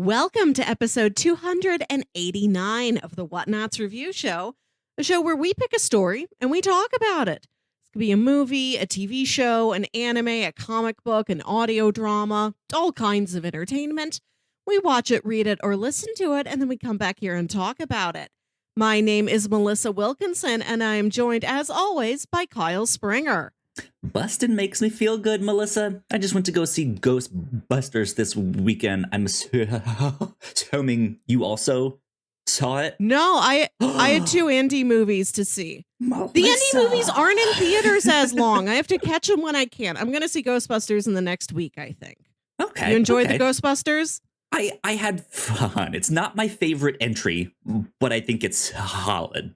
Welcome to episode 289 of the Whatnauts review show, a show where we pick a story and we talk about it. It could be a movie, a TV show, an anime, a comic book, an audio drama, all kinds of entertainment. We watch it, read it, or listen to it, and then we come back here and talk about it. My name is Melissa Wilkinson, and I am joined, as always, by Kyle Springer. Bustin' makes me feel good, Melissa. I just went to go see Ghostbusters this weekend. I'm assuming you also saw it? No, I had two indie movies to see. Melissa. The indie movies aren't in theaters as long. I have to catch them when I can. I'm going to see Ghostbusters in the next week, I think. Okay. You enjoyed the Ghostbusters? I had fun. It's not my favorite entry, but I think it's solid,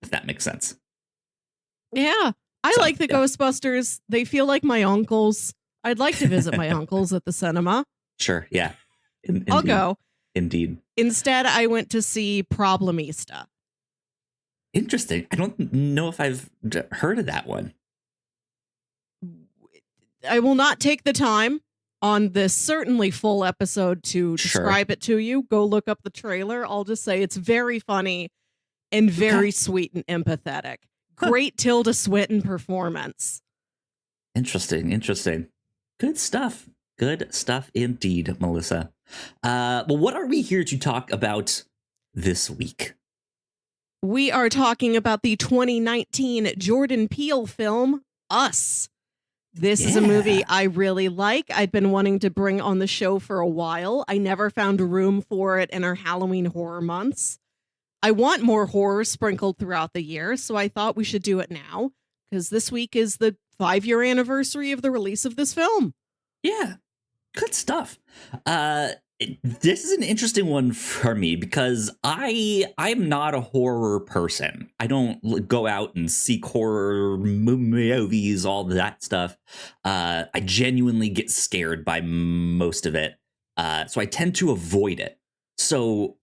if that makes sense. Yeah. I like the Ghostbusters. They feel like my uncles. I'd like to visit my uncles at the cinema. Sure, yeah. I'll go. Indeed. Instead, I went to see Problemista. Interesting. I don't know if I've heard of that one. I will not take the time on this certainly full episode to describe it to you. Go look up the trailer. I'll just say it's very funny and very sweet and empathetic. Great Tilda Swinton performance. Interesting. Good stuff indeed, Melissa. Well, what are we here to talk about this week? We are talking about the 2019 Jordan Peele film, Us. This is a movie I really like. I'd been wanting to bring on the show for a while. I never found room for it in our Halloween horror months. I want more horror sprinkled throughout the year, so I thought we should do it now, because this week is the 5-year anniversary of the release of this film. Yeah, good stuff. This is an interesting one for me, because I'm not a horror person. I don't go out and seek horror movies, all that stuff. I genuinely get scared by most of it, so I tend to avoid it. So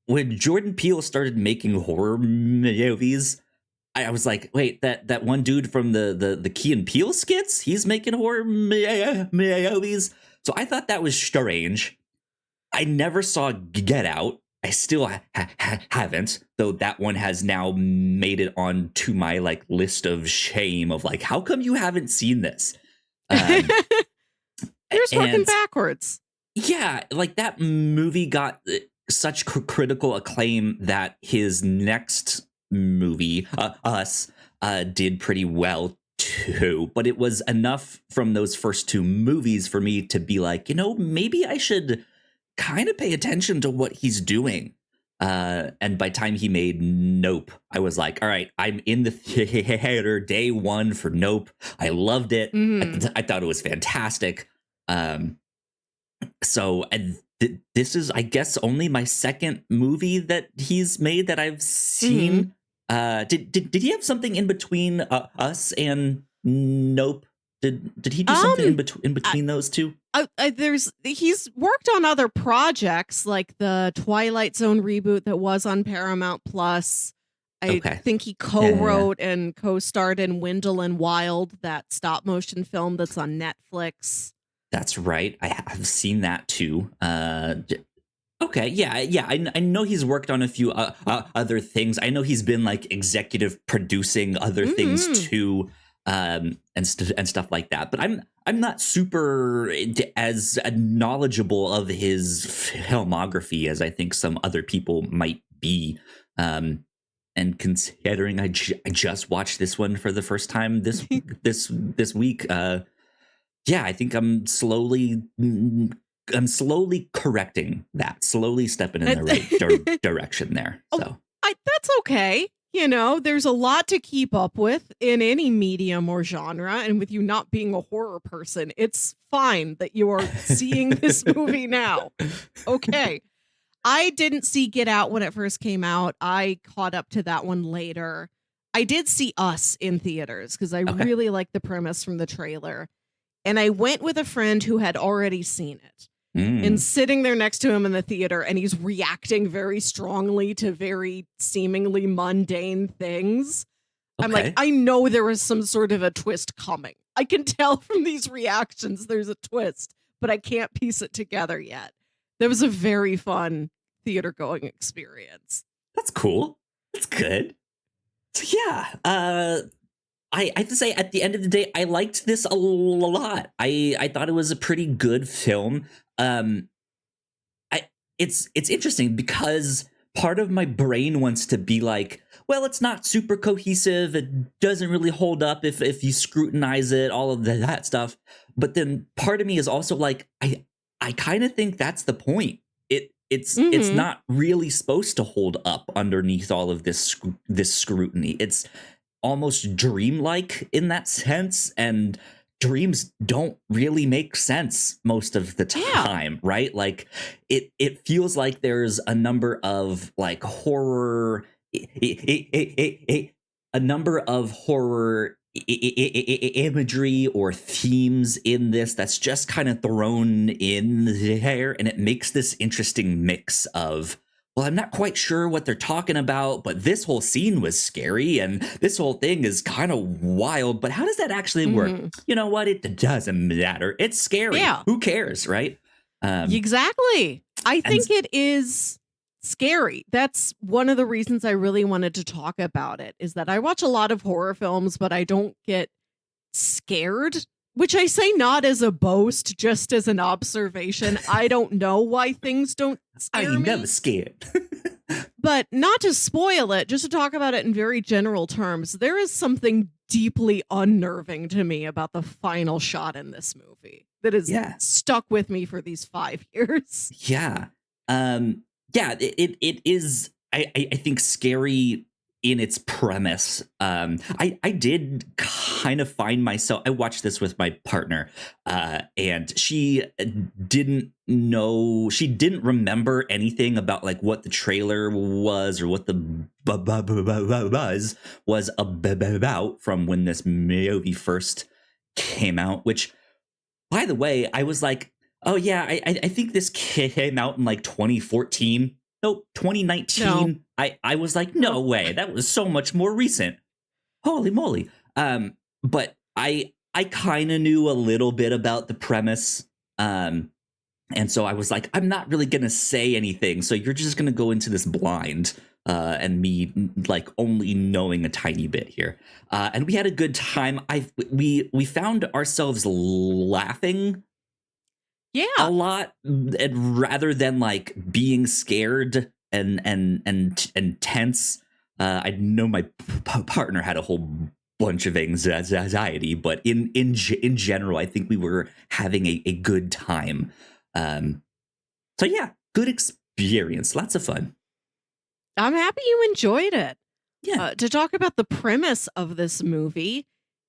when Jordan Peele started making horror movies, I was like, wait, that one dude from the Key and Peele skits, he's making horror movies. So I thought that was strange. I never saw Get Out. I still haven't, though that one has now made it onto my list of shame of how come you haven't seen this? You're just working backwards. Yeah, that movie got such critical acclaim that his next movie, Us, did pretty well too. But it was enough from those first two movies for me to be like, maybe I should kind of pay attention to what he's doing. And by the time he made Nope, I was like, all right, I'm in the theater day one for Nope. I loved it. I thought it was fantastic. This is, I guess, only my second movie that he's made that I've seen. Did he have something in between Us and Nope? Did he do something in between those two? He's worked on other projects like the Twilight Zone reboot that was on Paramount Plus. I think he co-wrote and co-starred in Wendell and Wild, that stop motion film that's on Netflix. That's right. I have seen that too. Okay, yeah. I know he's worked on a few other things. I know he's been executive producing other things too, and stuff like that. But I'm not super as knowledgeable of his filmography as I think some other people might be. And considering I just watched this one for the first time this week. Yeah, I think I'm slowly correcting that, slowly stepping in the right direction there. So that's okay. There's a lot to keep up with in any medium or genre. And with you not being a horror person, it's fine that you are seeing this movie now. Okay. I didn't see Get Out when it first came out. I caught up to that one later. I did see Us in theaters because I really liked the premise from the trailer. And I went with a friend who had already seen it and sitting there next to him in the theater, and he's reacting very strongly to very seemingly mundane things. I'm like, I know there is some sort of a twist coming. I can tell from these reactions there's a twist, but I can't piece it together yet. That was a very fun theater going experience. That's cool. That's good. So yeah, I have to say, at the end of the day, I liked this a lot. I thought it was a pretty good film. I it's interesting because part of my brain wants to be like, well, it's not super cohesive. It doesn't really hold up if you scrutinize it, all of that stuff. But then part of me is also like, I kind of think that's the point. It's not really supposed to hold up underneath all of this scrutiny. It's almost dreamlike in that sense, and dreams don't really make sense most of the time, right? Like it feels like there's a number of like horror a number of horror imagery or themes in this that's just kind of thrown in there, and it makes this interesting mix of, well, I'm not quite sure what they're talking about, but this whole scene was scary and this whole thing is kind of wild, but how does that actually work? You know what? It doesn't matter. It's scary. Yeah. Who cares, right? Exactly. I think it is scary. That's one of the reasons I really wanted to talk about it, is that I watch a lot of horror films, but I don't get scared, which I say not as a boast, just as an observation. I don't know why things don't scare me. I'm never scared. But not to spoil it, just to talk about it in very general terms, there is something deeply unnerving to me about the final shot in this movie that has stuck with me for these 5 years. Yeah. It is, I think, scary in its premise. I did kind of find myself, I watched this with my partner, and she didn't remember anything about like what the trailer was or what the buzz was about from when this movie first came out, which, by the way, I was like, oh yeah, I think this came out in like 2014. Nope, 2019. No. I was like, no way, that was so much more recent. Holy moly. But I kind of knew a little bit about the premise. And so I was like, I'm not really gonna say anything. So you're just gonna go into this blind. And me like only knowing a tiny bit here. And we had a good time. We found ourselves laughing a lot, and rather than like being scared and tense. I know my partner had a whole bunch of anxiety, but in general, I think we were having a good time. So yeah, good experience, lots of fun. I'm happy you enjoyed it. Yeah. To talk about the premise of this movie,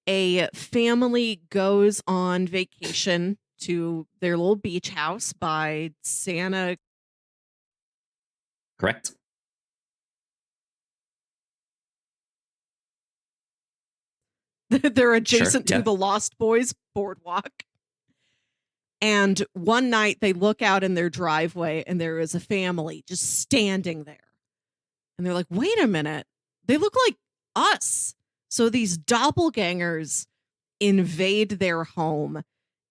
a family goes on vacation to their little beach house by Santa. Correct. They're adjacent to the Lost Boys boardwalk. And one night they look out in their driveway and there is a family just standing there. And they're like, wait a minute, they look like us. So these doppelgangers invade their home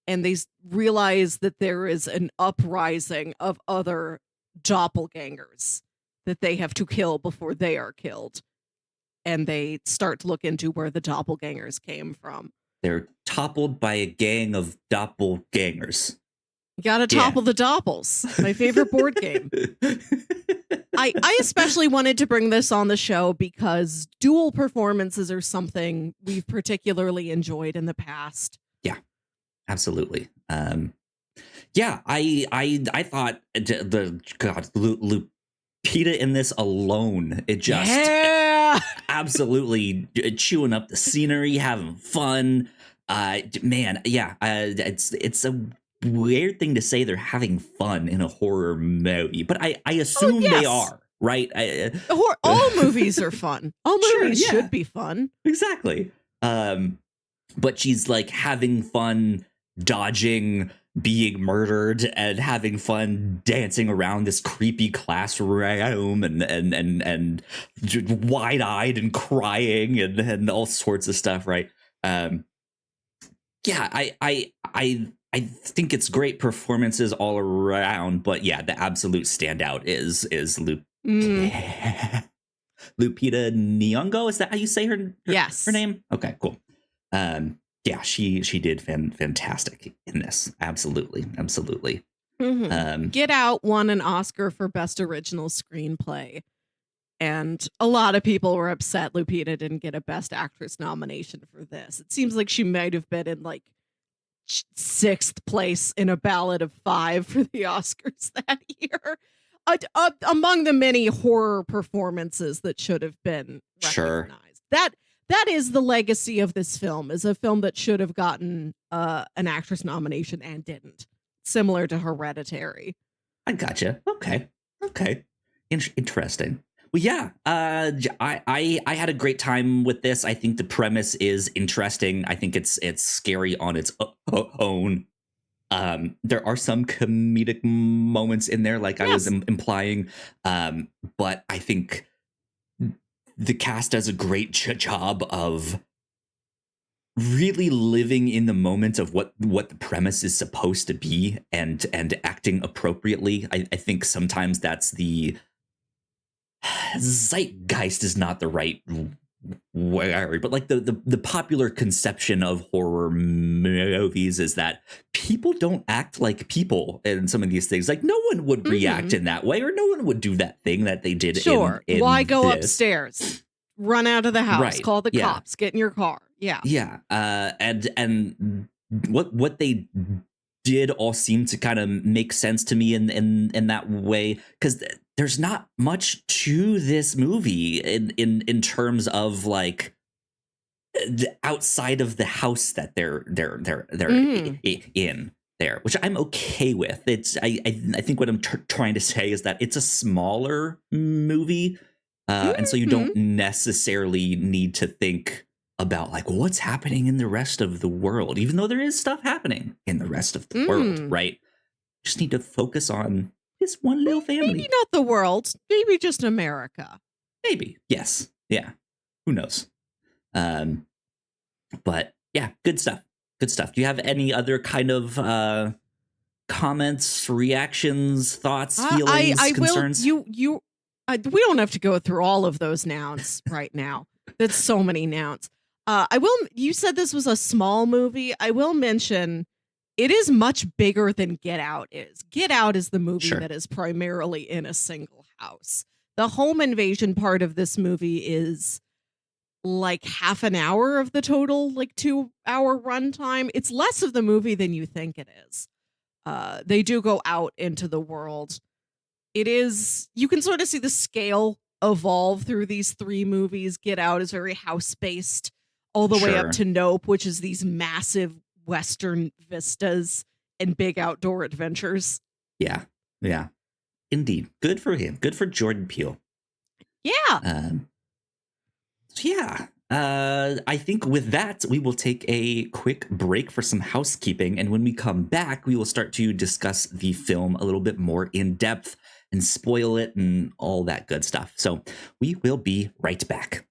and they realize that there is an uprising of other doppelgangers that they have to kill before they are killed. And they start to look into where the doppelgangers came from. They're toppled by a gang of doppelgangers. You gotta topple the doppels. My favorite board game. I especially wanted to bring this on the show because dual performances are something we've particularly enjoyed in the past. Yeah, absolutely. I thought Lupita in this alone, it just absolutely chewing up the scenery, having fun. It's a weird thing to say they're having fun in a horror movie, but I assume they are, right? All movies are fun. All movies should be fun. Exactly. But she's like having fun dodging being murdered and having fun dancing around this creepy classroom and wide-eyed and crying and all sorts of stuff, right? I I think it's great performances all around, but yeah, the absolute standout is Lupita Nyong'o. Is that how you say her Yes. name? Okay, cool. Yeah, she did fantastic in this. Absolutely. Get Out won an Oscar for Best Original Screenplay. And a lot of people were upset Lupita didn't get a Best Actress nomination for this. It seems like she might have been in like 6th place in a ballot of 5 for the Oscars that year. Among the many horror performances that should have been recognized. That is the legacy of this film, is a film that should have gotten an actress nomination and didn't. Similar to Hereditary. I gotcha. Okay. Interesting. Well, yeah, I had a great time with this. I think the premise is interesting. I think it's scary on its own. There are some comedic moments in there, like I was implying, but I think the cast does a great job of really living in the moment of what the premise is supposed to be and acting appropriately. I think sometimes that's the zeitgeist is not the right word, but like the popular conception of horror movies is that people don't act like people in some of these things. Like no one would react in that way, or no one would do that thing that they did. Sure. In Why go this. Upstairs? Run out of the house. Call the cops. Get in your car. Yeah. And what they did all seem to kind of make sense to me in that way, because there's not much to this movie in terms of like the outside of the house that they're in there, which I'm okay with. It's I think what I'm trying to say is that it's a smaller movie, and so you don't necessarily need to think about like what's happening in the rest of the world, even though there is stuff happening in the rest of the world, right? Just need to focus on this one little family. Maybe not the world, maybe just America. Maybe. Yes. Yeah. Who knows? But yeah, good stuff. Do you have any other kind of comments, reactions, thoughts, feelings, concerns? We don't have to go through all of those nouns right now. That's so many nouns. You said this was a small movie. I will mention it is much bigger than Get Out is. Get Out is the movie that is primarily in a single house. The home invasion part of this movie is like half an hour of the total, like 2-hour runtime. It's less of the movie than you think it is. They do go out into the world. It is, you can sort of see the scale evolve through these 3 movies. Get Out is very house-based, all the way up to Nope, which is these massive Western vistas and big outdoor adventures. Yeah. Indeed. Good for him. Good for Jordan Peele. Yeah. I think with that, we will take a quick break for some housekeeping. And when we come back, we will start to discuss the film a little bit more in depth and spoil it and all that good stuff. So we will be right back.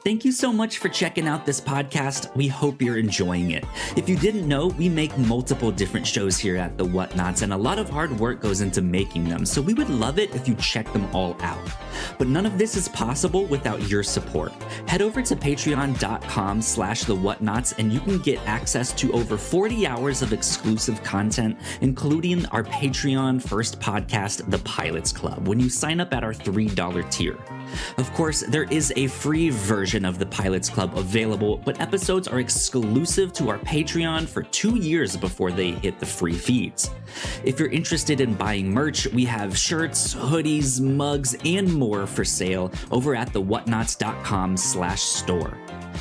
Thank you so much for checking out this podcast. We hope you're enjoying it. If you didn't know, we make multiple different shows here at the Whatnauts, and a lot of hard work goes into making them, so we would love it if you check them all out. But none of this is possible without your support. Head over to patreon.com/thewhatnauts and you can get access to over 40 hours of exclusive content, including our Patreon first podcast, The Pilots Club, when you sign up at our $3 tier. Of course, there is a free version of the Pilots Club available, but episodes are exclusive to our Patreon for 2 years before they hit the free feeds. If you're interested in buying merch, we have shirts, hoodies, mugs, and more for sale over at thewhatnauts.com/store.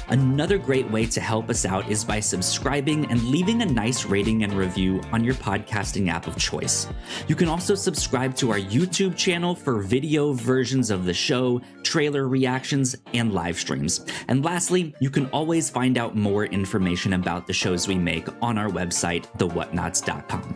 Another great way to help us out is by subscribing and leaving a nice rating and review on your podcasting app of choice. You can also subscribe to our YouTube channel for video versions of the show, trailer reactions, and live streams. And lastly, you can always find out more information about the shows we make on our website, thewhatnauts.com.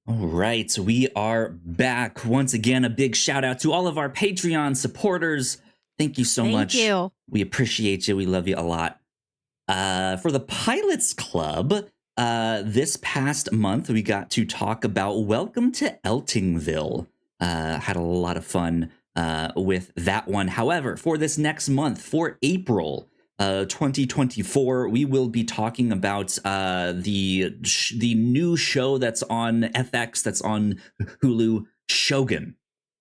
All right, we are back. Once again, a big shout out to all of our Patreon supporters. Thank you so Thank much. you. We appreciate you. We love you a lot. For the Pilots Club, this past month, we got to talk about Welcome to Eltingville. Had a lot of fun with that one. However, for this next month, for April 2024, we will be talking about the new show that's on FX, that's on Hulu, Shogun.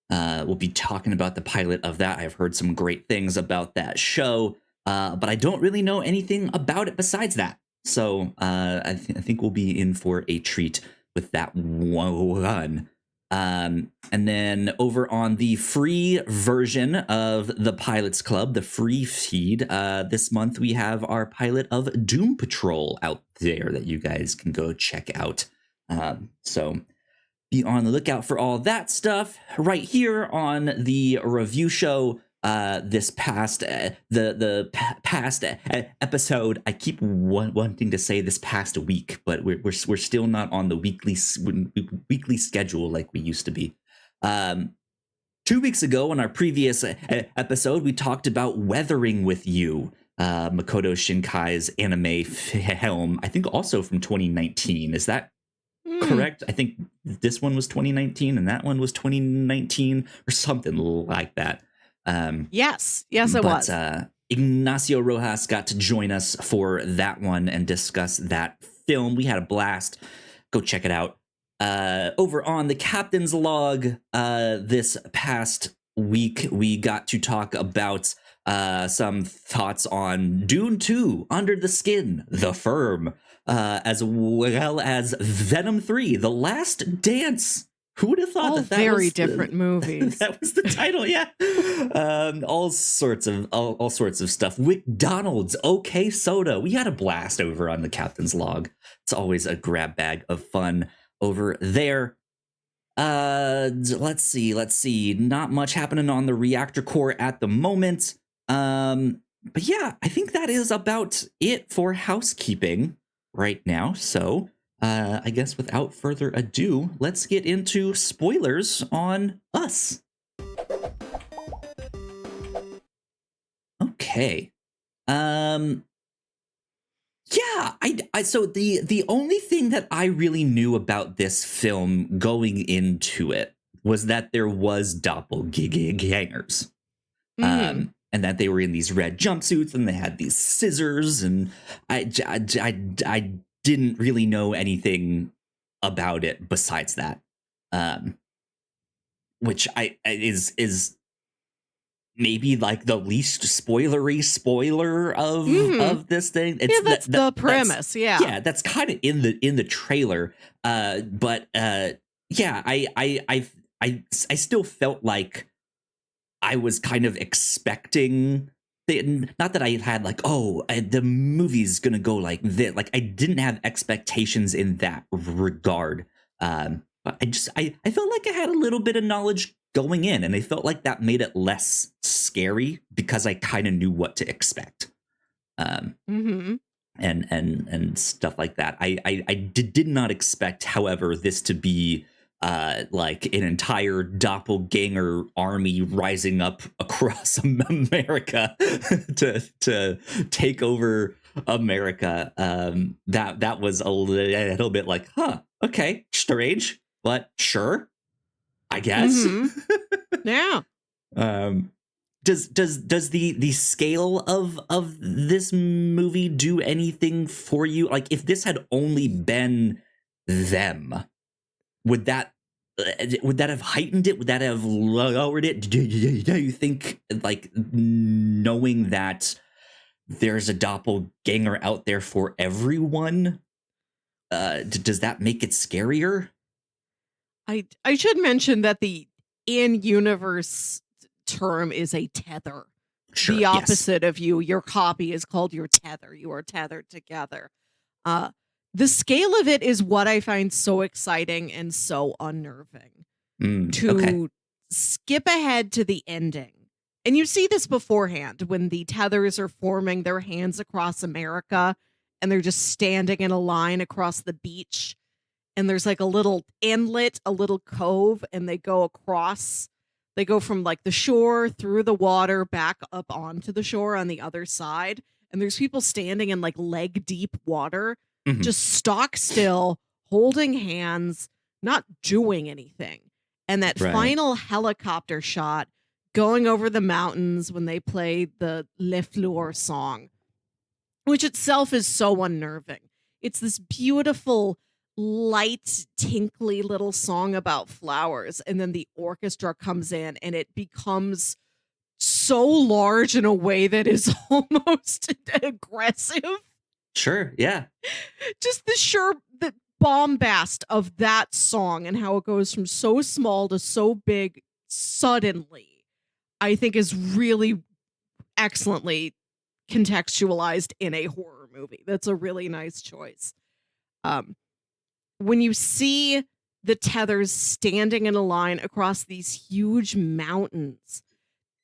We'll be talking about the pilot of that. I've heard some great things about that show, but I don't really know anything about it besides that. So I think we'll be in for a treat with that one. And then over on the free version of the Pilots Club, the free feed, this month we have our pilot of Doom Patrol out there that you guys can go check out. So be on the lookout for all that stuff right here on the review show. This past past episode, I keep wanting to say this past week, but we're still not on the weekly schedule like we used to be. 2 weeks ago, on our previous episode, we talked about Weathering with You, Makoto Shinkai's anime film. I think also from 2019. Is that correct? I think this one was 2019 and that one was 2019 or something like that. Yes, it was. Ignacio Rojas got to join us for that one and discuss that film. We had a blast. Go check it out. Over on the Captain's Log, this past week, we got to talk about some thoughts on Dune 2, Under the Skin, The Firm, as well as Venom 3, The Last Dance. Who would have thought all that very was different movies? That was the title, yeah. All sorts of stuff. McDonald's, OK Soda. We had a blast over on the Captain's Log. It's always a grab bag of fun over there. Let's see. Not much happening on the Reactor Core at the moment. But yeah, I think that is about it for housekeeping right now. So I guess without further ado, let's get into spoilers on Us. Okay. Yeah, so the only thing that I really knew about this film going into it was that there was doppelgangers. And that they were in these red jumpsuits and they had these scissors, and I didn't really know anything about it besides that, which is maybe like the least spoilery spoiler of this thing. It's that's the premise. Yeah, that's kind of in the trailer. But yeah, I still felt like I was kind of expecting, not that I had like, the movie's gonna go like this. Like I didn't have expectations in that regard. But I felt like I had a little bit of knowledge going in, and I felt like that made it less scary because I kind of knew what to expect. And stuff like that. I did not expect, however, this to be like an entire doppelganger army rising up across America to take over America. That was a little bit like, okay, strange, but sure, I guess. Yeah. Does the scale of this movie do anything for you? Like, if this had only been them, would that have heightened it? Would that have lowered it? Do you think, like, knowing that there's a doppelganger out there for everyone, does that make it scarier? I should mention that the in-universe term is a tether. Sure, the opposite of you. Your copy is called your tether. You are tethered together. The scale of it is what I find so exciting and so unnerving. To skip ahead to the ending. And you see this beforehand when the tethers are forming their hands across America and they're just standing in a line across the beach. And there's like a little inlet, a little cove, and they go across They go from like the shore through the water back up onto the shore on the other side. And there's people standing in like leg deep water, Mhm. just stock still, holding hands, not doing anything. And that Right. final helicopter shot going over the mountains when they play the Le Fleur song, which itself is so unnerving. It's this beautiful, light, tinkly little song about flowers. And then the orchestra comes in and it becomes so large in a way that is almost aggressive. Sure. Yeah. Just the bombast of that song and how it goes from so small to so big suddenly, I think is really excellently contextualized in a horror movie. That's a really nice choice. When you see the tethers standing in a line across these huge mountains,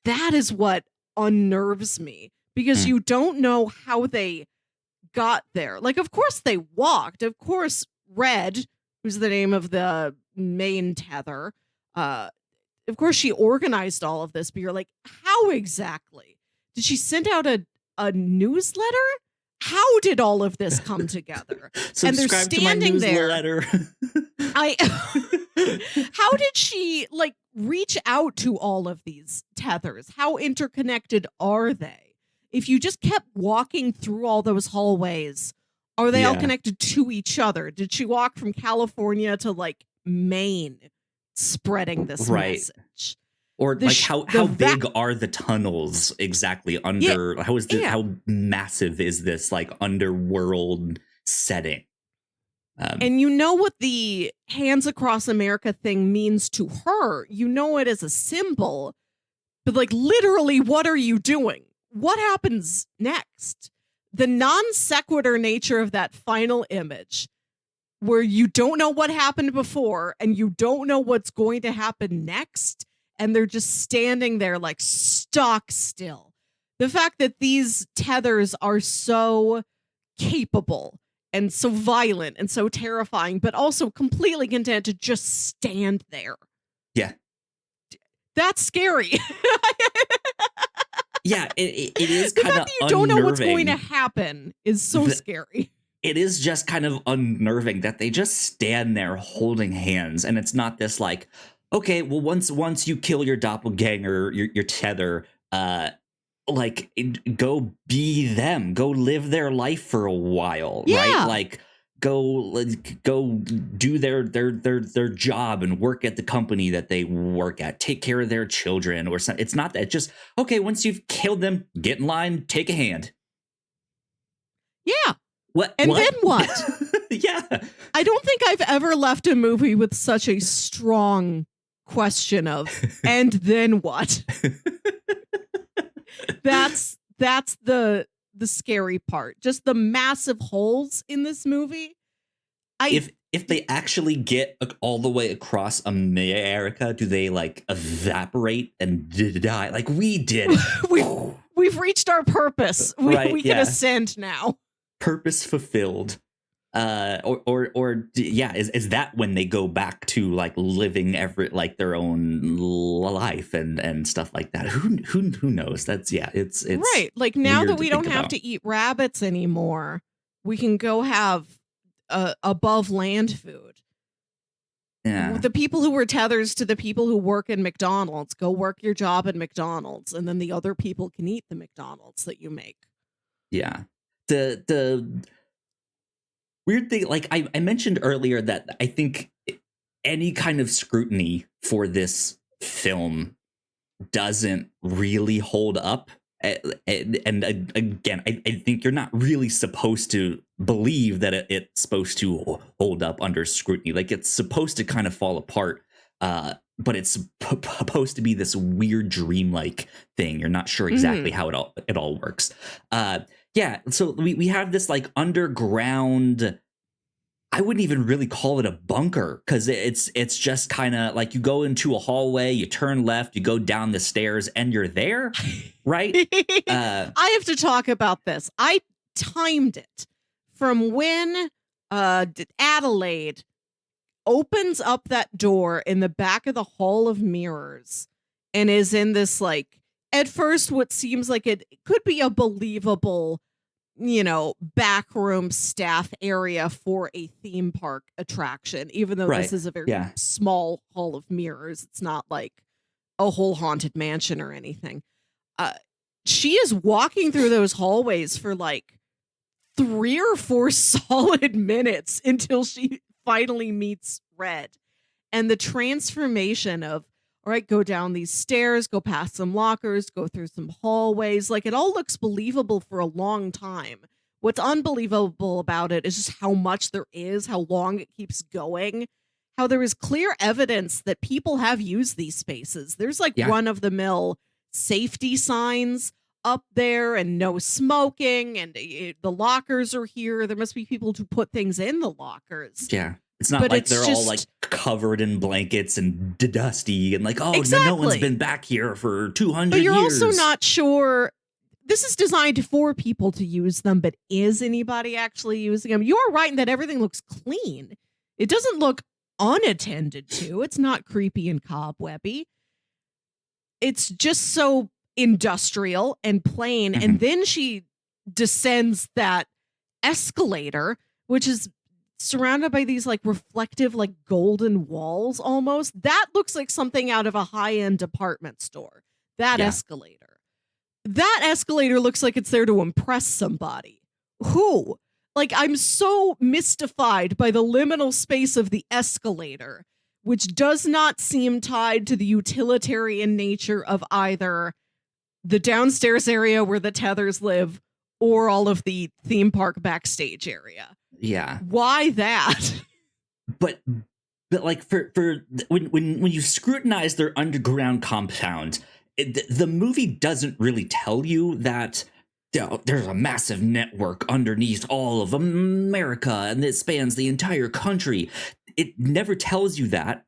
that is what unnerves me because Hmm. you don't know how they got there. Like, of course they walked. Of course, Red, who's the name of the main tether, of course she organized all of this, but you're like, how exactly? Did she send out a newsletter? How did all of this come together? And they're Subscribe to my standing there. newsletter. How did she like reach out to all of these tethers? How interconnected are they? If you just kept walking through all those hallways, are they all Yeah. connected to each other? Did she walk from California to like Maine spreading this Right. message? Or The like sh- how the big are the tunnels exactly under how is this yeah. how massive is this like underworld setting? And you know what the Hands Across America thing means to her. You know it as a symbol, but like literally, what are you doing? What happens next? The non sequitur nature of that final image, where you don't know what happened before and you don't know what's going to happen next, and they're just standing there like stock still. The fact that these tethers are so capable and so violent and so terrifying, but also completely content to just stand there. Yeah. That's scary. Yeah, it is The kind fact of that you don't know what's going to unnerving. happen is so scary. It is just kind of unnerving that they just stand there holding hands, and it's not this like, okay, well, once you kill your doppelganger, your tether, like go be them, go live their life for a while, right? Yeah. Like go do their job and work at the company that they work at, take care of their children or something. It's not that, just okay, once you've killed them, get in line, take a hand. Yeah. What? And then what? Yeah. I don't think I've ever left a movie with such a strong question of, and then what? That's the scary part. Just the massive holes in this movie. If they actually get all the way across America, do they like evaporate and die like we did? We've reached our purpose. We can ascend now. Purpose fulfilled. Is that when they go back to like living their own life and stuff like that? Who knows? That's it's right. Like now that we don't have to eat rabbits anymore, we can go have above land food. Yeah. The people who were tethers to the people who work in McDonald's, go work your job at McDonald's, and then the other people can eat the McDonald's that you make. Yeah. The weird thing, like I mentioned earlier, that I think any kind of scrutiny for this film doesn't really hold up. And again, I think you're not really supposed to believe that it's supposed to hold up under scrutiny. Like it's supposed to kind of fall apart, but it's supposed to be this weird dreamlike thing. You're not sure exactly how it all works. Yeah, so we have this like underground. I wouldn't even really call it a bunker, because it's just kind of like you go into a hallway, you turn left, you go down the stairs, and you're there, right? I have to talk about this. I timed it from when Adelaide opens up that door in the back of the Hall of Mirrors and is in this, like, at first what seems like it could be a believable, backroom staff area for a theme park attraction, even though this Right. is a very Yeah. small hall of mirrors. It's not like a whole haunted mansion or anything. Uh, she is walking through those hallways for like 3 or 4 solid minutes until she finally meets Red. And the transformation of, all right, go down these stairs, go past some lockers, go through some hallways. Like, it all looks believable for a long time. What's unbelievable about it is just how much there is, how long it keeps going, how there is clear evidence that people have used these spaces. There's like Yeah. run of the mill safety signs up there and no smoking, and the lockers are here. There must be people to put things in the lockers. Yeah. It's not But like it's they're all like just covered in blankets and dusty and like, oh, no one's exactly. been back here for 200 But you're years. also not sure. This is designed for people to use them, but is anybody actually using them? You're right in that everything looks clean. It doesn't look unattended to. It's not creepy and cobwebby. It's just so industrial and plain. Mhm. And then she descends that escalator, which is surrounded by these like reflective, like golden walls almost. That looks like something out of a high-end department store. That Yeah. escalator. That escalator looks like it's there to impress somebody. Who? Like, I'm so mystified by the liminal space of the escalator, which does not seem tied to the utilitarian nature of either the downstairs area where the Tethers live or all of the theme park backstage area. Yeah. Why that? But like for when you scrutinize their underground compound, the movie doesn't really tell you that there's a massive network underneath all of America and it spans the entire country. It never tells you that.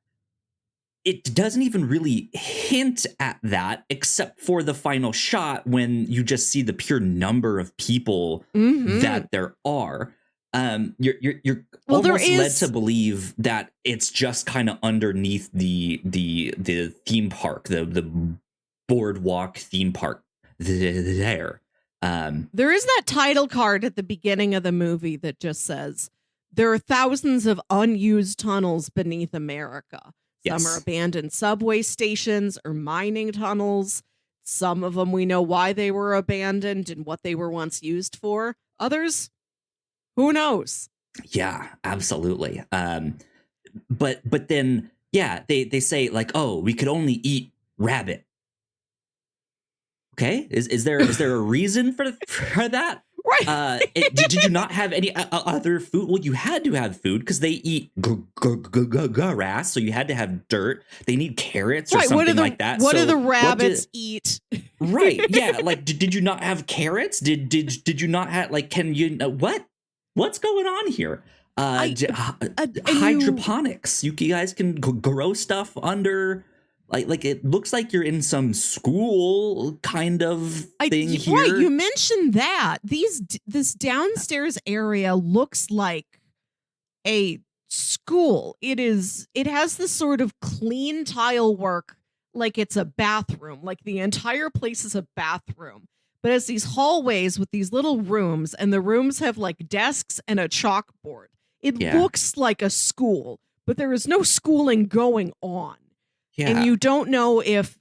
It doesn't even really hint at that, except for the final shot when you just see the pure number of people that there are. You're Well, there almost led is- to believe that it's just kind of underneath the theme park, the boardwalk theme park there. There is that title card at the beginning of the movie that just says, there are thousands of unused tunnels beneath America. Some are Yes. abandoned subway stations or mining tunnels. Some of them we know why they were abandoned and what they were once used for. Others, who knows? Yeah, absolutely. But then, yeah, they say like, oh, we could only eat rabbit. Okay, is there a reason for that? Right. Did you not have any other food? Well, you had to have food because they eat grass, so you had to have dirt. They need carrots or something like that. What So do the rabbits eat? Right? Yeah. Like, did you not have carrots? Did you not have like? Can you what's going on here? Hydroponics. You guys can grow stuff under. Like it looks like you're in some school kind of thing here. Right, you mentioned that. This downstairs area looks like a school. It has this sort of clean tile work, like it's a bathroom. Like the entire place is a bathroom. But it's these hallways with these little rooms, and the rooms have like desks and a chalkboard. It looks like a school, but there is no schooling going on. Yeah. And you don't know if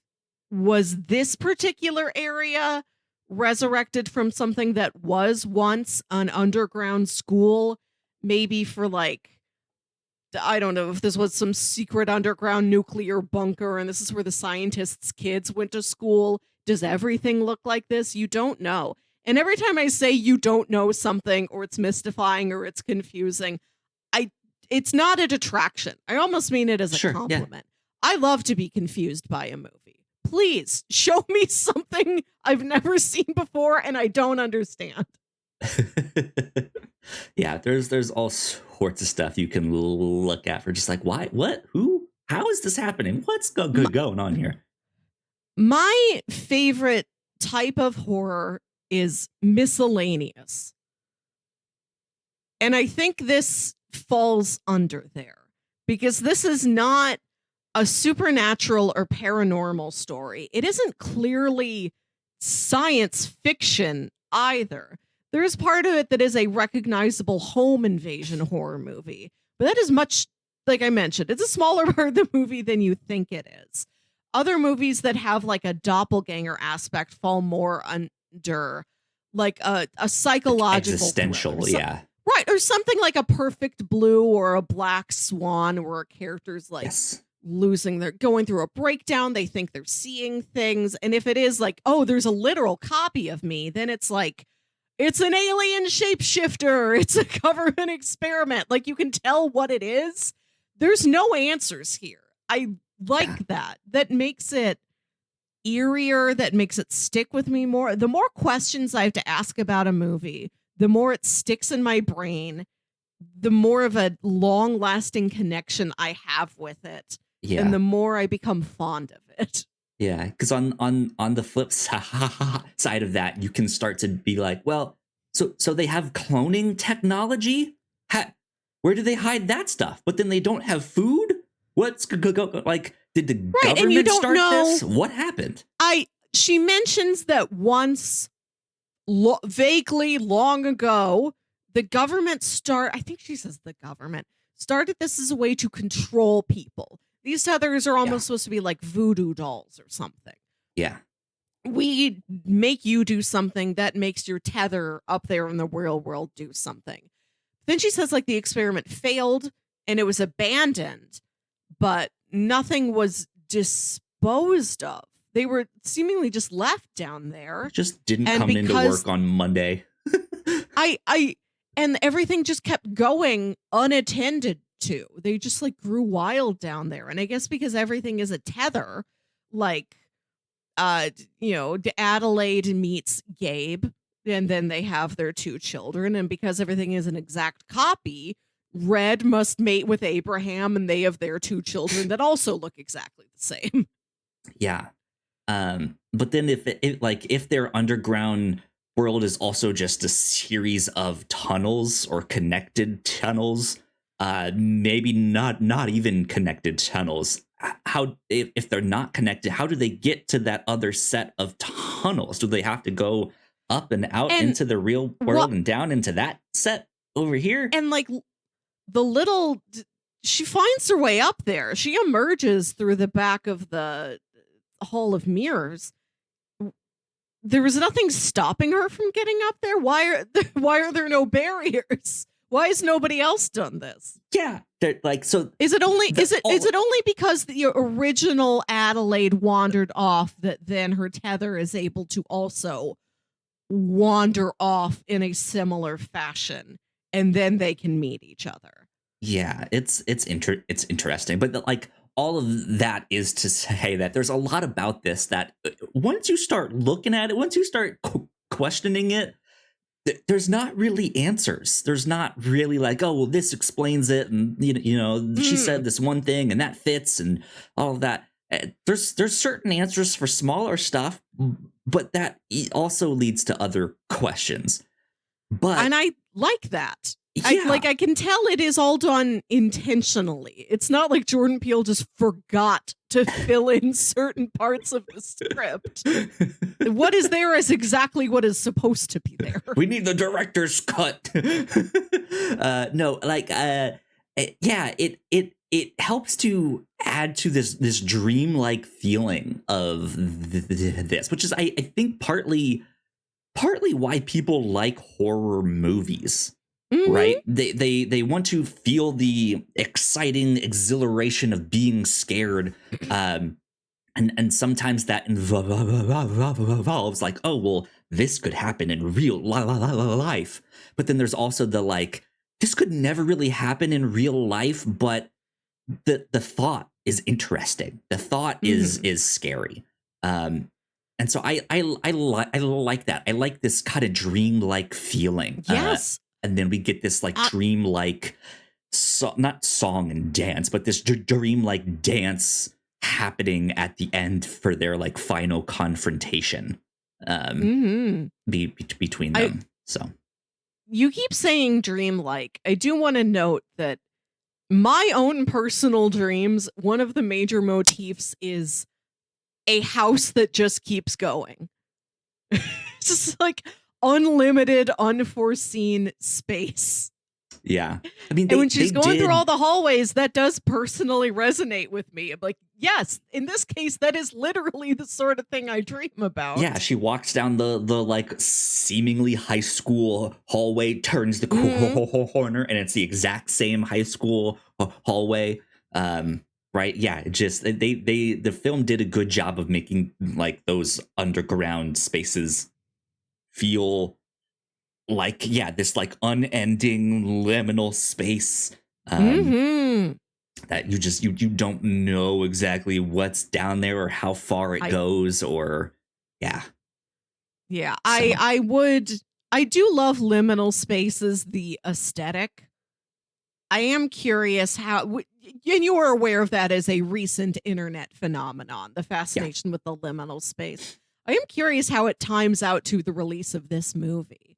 was this particular area resurrected from something that was once an underground school, maybe for like, I don't know if this was some secret underground nuclear bunker and this is where the scientists' kids went to school. Does everything look like this? You don't know. And every time I say you don't know something or it's mystifying or it's confusing, it's not a detraction. I almost mean it as a compliment. I love to be confused by a movie. Please show me something I've never seen before and I don't understand. Yeah, there's all sorts of stuff you can look at for just like, why, what, who, how is this happening? What's going on here? My favorite type of horror is miscellaneous. And I think this falls under there because this is not a supernatural or paranormal story. It isn't clearly science fiction either. There is part of it that is a recognizable home invasion horror movie, but that is much, like I mentioned, it's a smaller part of the movie than you think it is. Other movies that have like a doppelganger aspect fall more under like a psychological Existential, thriller. yeah. Right, or something like A Perfect Blue or A Black Swan, where a character's like going through a breakdown, they think they're seeing things, and if it is like, oh, there's a literal copy of me, then it's like, it's an alien shapeshifter, it's a government experiment, like you can tell what it is. There's no answers here. I like that makes it eerier, that makes it stick with me more. The more questions I have to ask about a movie, the more it sticks in my brain, the more of a long-lasting connection I have with it, and the more I become fond of it. Yeah, because on the flip side of that, you can start to be like, well, so they have cloning technology? Where do they hide that stuff? But then they don't have food? What's like? Did the government start this? What happened? She mentions that once, vaguely long ago, the government I think she says the government started this as a way to control people. These tethers are almost supposed to be like voodoo dolls or something. Yeah. We make you do something that makes your tether up there in the real world do something. Then she says like the experiment failed and it was abandoned, but nothing was disposed of. They were seemingly just left down there. It just didn't come into work on Monday. And everything just kept going unattended to. They just like grew wild down there. And I guess because everything is a tether, like, Adelaide meets Gabe, and then they have their 2 children. And because everything is an exact copy, Red must mate with Abraham, and they have their 2 children that also look exactly the same. Yeah. But then if their underground world is also just a series of tunnels or connected tunnels, maybe not even connected tunnels, how if they're not connected, how do they get to that other set of tunnels? Do they have to go up and out into the real world and down into that set over here? And like she finds her way up there. She emerges through the back of the Hall of Mirrors. There was nothing stopping her from getting up there. Why are there no barriers? Why has nobody else done this? Yeah, like, so is it only because the original Adelaide wandered off that then her tether is able to also wander off in a similar fashion, and then they can meet each other? Yeah, it's interesting, but like, all of that is to say that there's a lot about this that once you start looking at it, once you start questioning it, there's not really answers. There's not really like, oh, well, this explains it, and she said this one thing and that fits and all of that. There's certain answers for smaller stuff, but that also leads to other questions. And I like that. Yeah. I can tell it is all done intentionally. It's not like Jordan Peele just forgot to fill in certain parts of the script. What is there is exactly what is supposed to be there. We need the director's cut. It helps to add to this dreamlike feeling of this, which is I think partly why people like horror movies. Mm-hmm. Right? They want to feel the exciting exhilaration of being scared. And sometimes that involves like, oh, well, this could happen in real life. But then there's also the like, this could never really happen in real life, but the thought is interesting. The thought is scary. And so I like that. I like this kind of dreamlike feeling. Yes. And then we get this like dreamlike, not song and dance, but this dreamlike dance happening at the end for their like final confrontation between them. So you keep saying dreamlike. I do want to note that My own personal dreams, one of the major motifs is a house that just keeps going. It's just like unlimited, unforeseen space. Yeah. I mean, And they when she's they going through all did. the hallways, that does personally resonate with me. I'm like, yes, in this case, that is literally the sort of thing I dream about. Yeah, she walks down the like seemingly high school hallway, turns the corner, and it's the exact same high school hallway. Right? Yeah, it just the film did a good job of making like those underground spaces feel like, yeah, this like unending liminal space. Um, Mm-hmm. that you don't know exactly what's down there or how far it I goes, or yeah. Yeah, So I do love liminal spaces, the aesthetic. I am curious and you are aware of that as a recent internet phenomenon, the yeah, fascination with the liminal space. I am curious how it times out to the release of this movie.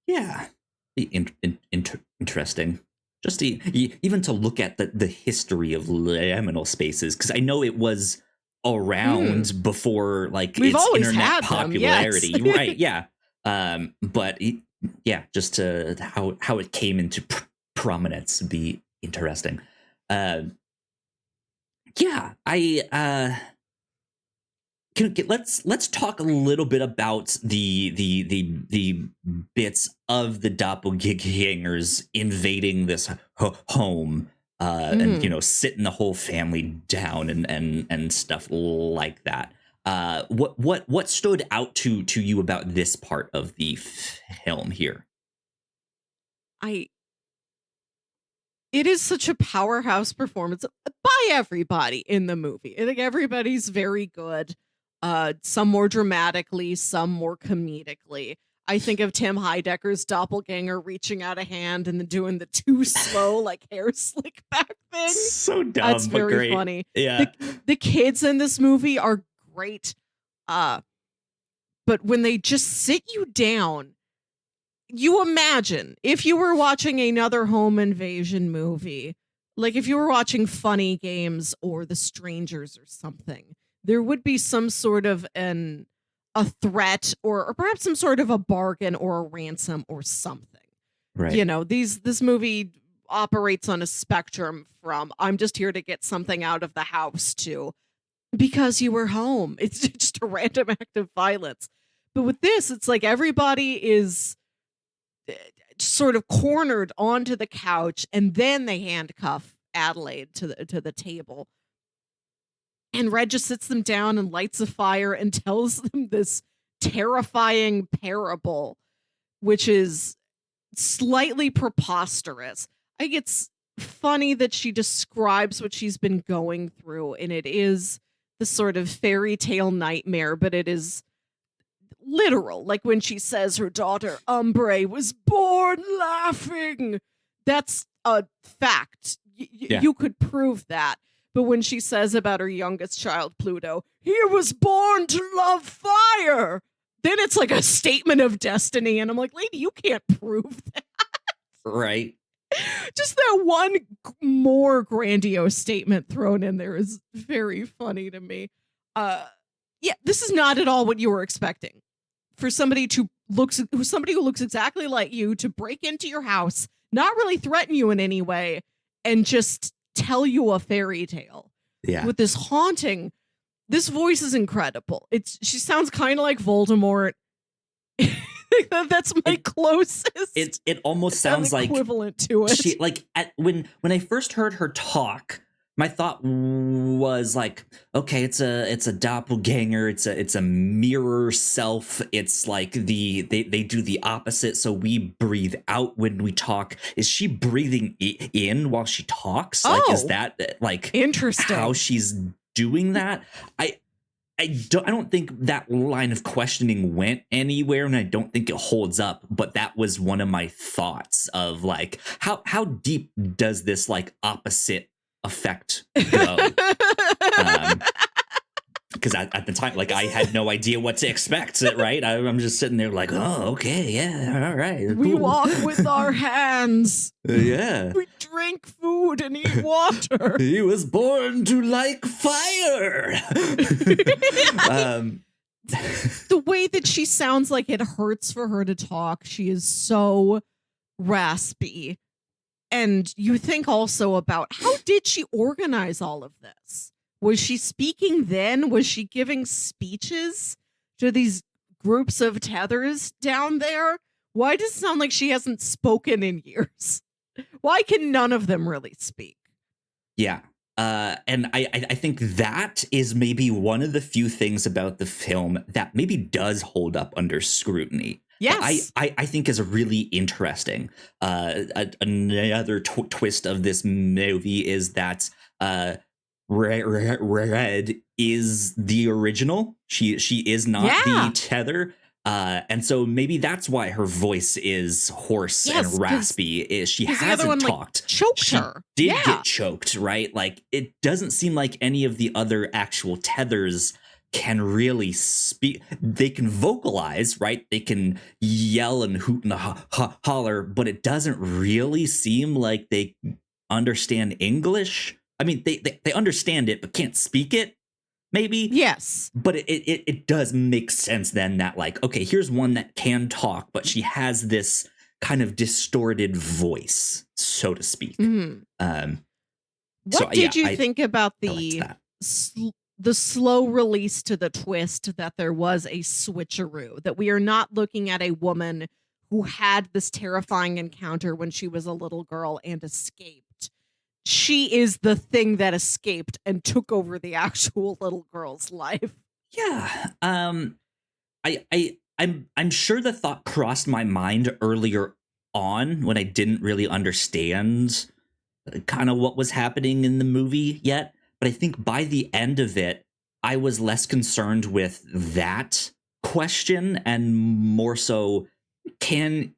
yeah, interesting. Just even to look at the history of liminal spaces, because I know it was Mm, around before like we've its always internet had them, yes. popularity, right? Yeah, but yeah, just to how it came into prominence would be interesting. Uh, yeah, let's talk a little bit about the bits of the doppelgangers invading this home, and Mm. sitting the whole family down and stuff like that. What stood out to you about this part of the film here? I It is such a powerhouse performance by everybody in the movie. I think everybody's very good. Some more dramatically, some more comedically. I think of Tim Heidecker's doppelganger reaching out a hand and then doing the too slow, like hair slick back thing. So That's dumb, but very great. funny. Yeah, The the kids in this movie are great. Uh, but when they just sit you down, you imagine if you were watching another home invasion movie, like if you were watching Funny Games or The Strangers or something, there would be some sort of a threat or perhaps some sort of a bargain or a ransom or something. right. This movie operates on a spectrum from I'm just here to get something out of the house to because you were home. It's just a random act of violence. But with this, it's like everybody is sort of cornered onto the couch, and then they handcuff Adelaide to the table. And Red just sits them down and lights a fire and tells them this terrifying parable, which is slightly preposterous. I think it's funny that she describes what she's been going through, and it is the sort of fairy tale nightmare, but it is literal. Like when she says her daughter Umbre was born laughing. That's a fact. Yeah, You could prove that. But when she says about her youngest child, Pluto, he was born to love fire, then it's like a statement of destiny. And I'm like, lady, you can't prove that. right. Just that one more grandiose statement thrown in there is very funny to me. Yeah, this is not at all what you were expecting for somebody who looks exactly like you to break into your house, not really threaten you in any way, and just tell you a fairy tale Yeah. with this haunting. This voice is incredible. She sounds kind of like Voldemort. That's my closest. It almost sounds like equivalent to it. she like when I first heard her talk, my thought was like, okay, it's a doppelganger, it's a mirror self. It's like they do the opposite, so we breathe out when we talk. Is she breathing in while she talks? Like, is that like interesting how she's doing that? I don't think that line of questioning went anywhere, and I don't think it holds up. But that was one of my thoughts of like, how deep does this like opposite effect go? because at the time, like, I had no idea what to expect, right? I'm just sitting there like, oh, okay, yeah, all right, We cool. walk with our hands. Yeah. We drink food and eat water. He was born to like fire. The way that she sounds like it hurts for her to talk. She is so raspy. And you think also about how did she organize all of this? Was she speaking then? Was she giving speeches to these groups of tethers down there? Why does it sound like she hasn't spoken in years? Why can none of them really speak? Yeah. And I think that is maybe one of the few things about the film that maybe does hold up under scrutiny. Yes. I think is really interesting. Another twist of this movie is that Red is the original. She is not the tether. And so maybe that's why her voice is hoarse and raspy. Is she hasn't talked. Like, choked her. Did get choked, right? Like, it doesn't seem like any of the other actual tethers can really speak. They can vocalize, right? They can yell and hoot and holler, but it doesn't really seem like they understand English. I mean, they understand it, but can't speak it. Maybe. Yes. But it does make sense then that, like, okay, here's one that can talk, but she has this kind of distorted voice, so to speak. Mm-hmm. What did you think about the slow release to the twist that there was a switcheroo, that we are not looking at a woman who had this terrifying encounter when she was a little girl and escaped? She is the thing that escaped and took over the actual little girl's life. Yeah. I'm sure the thought crossed my mind earlier on when I didn't really understand kind of what was happening in the movie yet. But I think by the end of it, I was less concerned with that question and more so, can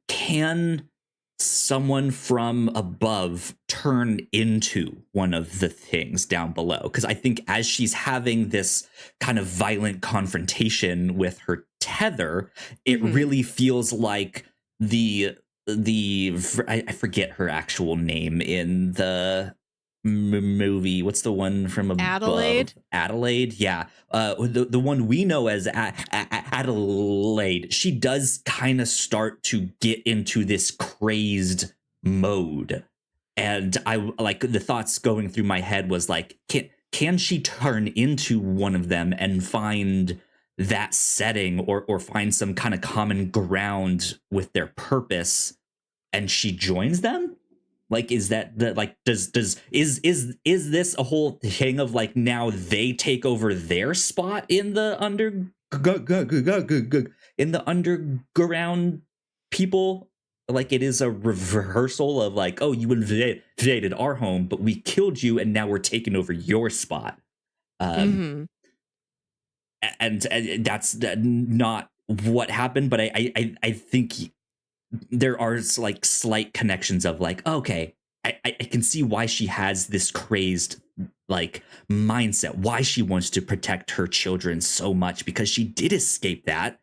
someone from above turn into one of the things down below? Because I think as she's having this kind of violent confrontation with her tether, it really feels like I forget her actual name in the movie. What's the one from above? Adelaide, yeah. The one we know as Adelaide. She does kind of start to get into this crazed mode, and I like the thoughts going through my head was like, can she turn into one of them and find that setting or find some kind of common ground with their purpose, and she joins them? Like, is that like, is this a whole thing of like, now they take over their spot in the underground people? Like, it is a reversal of like, oh, you invaded our home, but we killed you, and now we're taking over your spot. And that's not what happened, but I think there are like slight connections of like, okay, I can see why she has this crazed like mindset, why she wants to protect her children so much, because she did escape that,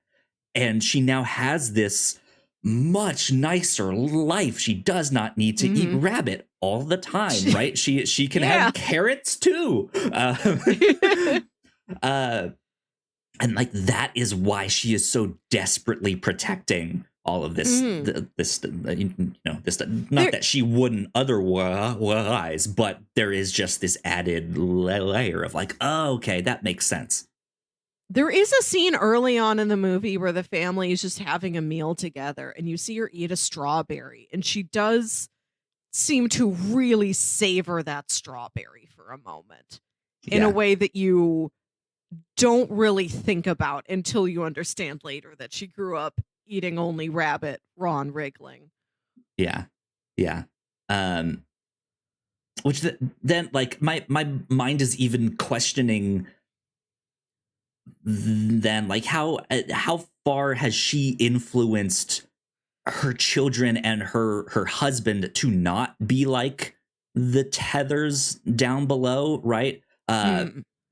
and she now has this much nicer life. She does not need to eat rabbit all the time, right? She can have carrots too. And like, that is why she is so desperately protecting all of this, this not that she wouldn't otherwise, but there is just this added layer of like, oh, okay, that makes sense. There is a scene early on in the movie where the family is just having a meal together, and you see her eat a strawberry, and she does seem to really savor that strawberry for a moment in a way that you don't really think about until you understand later that she grew up eating only rabbit raw and wriggling. Yeah. Which then like my mind is even questioning then like how far has she influenced her children and her husband to not be like the tethers down below, right?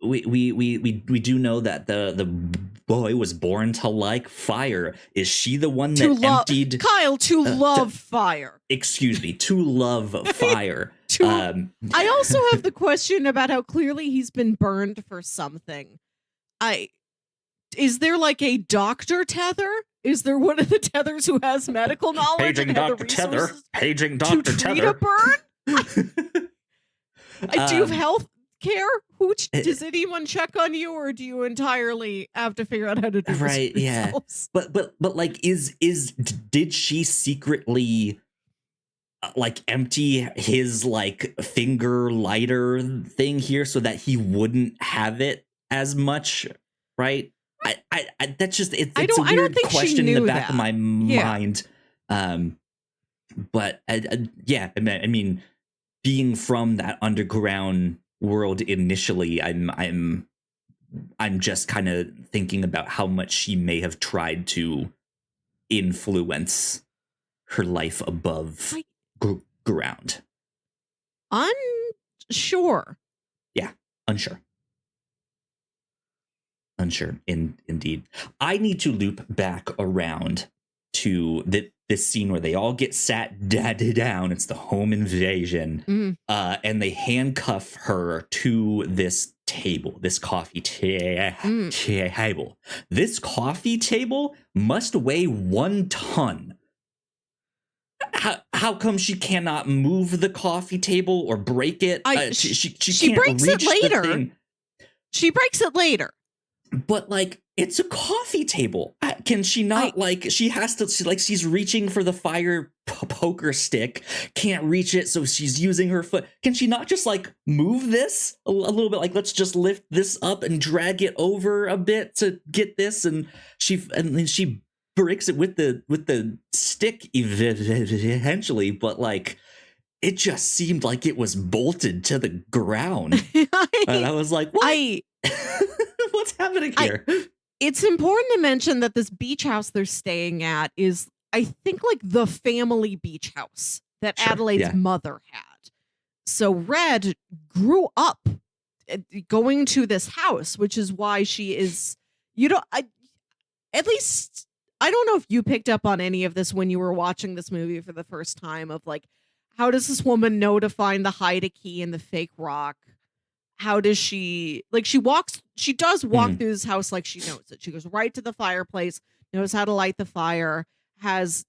we do know that the boy was born to like fire. Is she the one that emptied Kyle to love fire? Excuse me, to love fire. I also have the question about how clearly he's been burned for something. Is there like a doctor tether? Is there one of the tethers who has medical knowledge Paging and had the Dr. Tether. resources Paging to Dr. treat Tether. a burn? Do you have health care? Does anyone check on you, or do you entirely have to figure out how to do this right? Yeah, but like, did she secretly like empty his like finger lighter thing here so that he wouldn't have it as much, right? I that's just it's a weird question in the back of my mind. But yeah, I mean, being from that underground world initially, I'm just kind of thinking about how much she may have tried to influence her life above ground. Unsure. Yeah, unsure. Indeed. I need to loop back around to this scene where they all get sat down. It's the home invasion. And they handcuff her to this table, this coffee table. This coffee table must weigh 1 ton. How come she cannot move the coffee table or break it? She can't breaks reach it later. The thing. She breaks it later. But like, it's a coffee table. Can she not she has to, she's reaching for the fire poker stick, can't reach it, so she's using her foot. Can she not just like move this a little bit? Like, let's just lift this up and drag it over a bit to get this. And then she breaks it with the stick eventually. But like, it just seemed like it was bolted to the ground. And I was like, what? What's happening here? It's important to mention that this beach house they're staying at is, I think, like the family beach house that Adelaide's mother had. So Red grew up going to this house, which is why she is, at least, I don't know if you picked up on any of this when you were watching this movie for the first time, of like, how does this woman know to find the hide a key in the fake rock? How does she, like, she does walk through this house like she knows it. She goes right to the fireplace, knows how to light the fire, has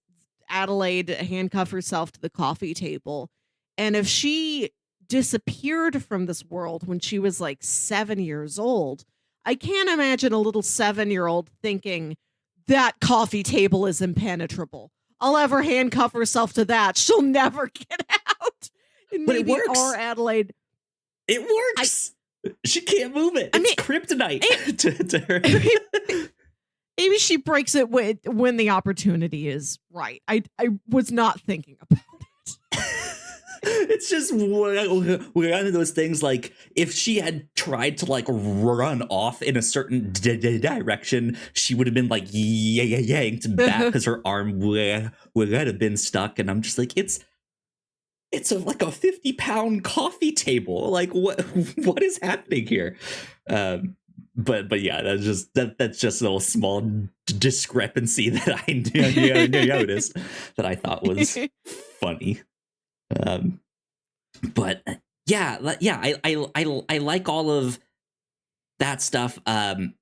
Adelaide handcuff herself to the coffee table. And if she disappeared from this world when she was like 7 years old, I can't imagine a little 7-year-old thinking that coffee table is impenetrable. I'll have her handcuff herself to that. She'll never get out. And but maybe it works. Our Adelaide. It works. She can't move it. It's kryptonite to her. Maybe she breaks it when the opportunity is right. I was not thinking about it. It's just one of those things, like, if she had tried to like run off in a certain direction, she would have been like yanked back because her arm would have been stuck. And I'm just like, it's like a 50-pound coffee table. Like, what is happening here? But yeah, that's just a little small discrepancy that I noticed that I thought was funny. But yeah, I like all of that stuff. I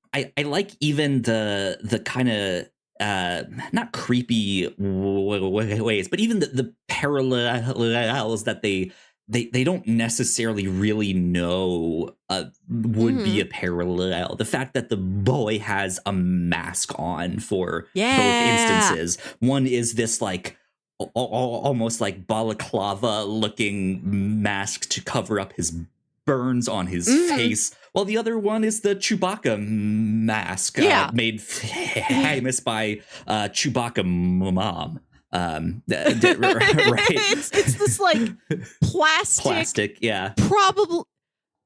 like even the kind of not creepy ways, but even the parallels that they don't necessarily really know would be a parallel. The fact that the boy has a mask on for both instances. One is this like almost like balaclava looking mask to cover up his burns on his face, while the other one is the Chewbacca mask made famous by Chewbacca mom. Right? It's this like plastic, probably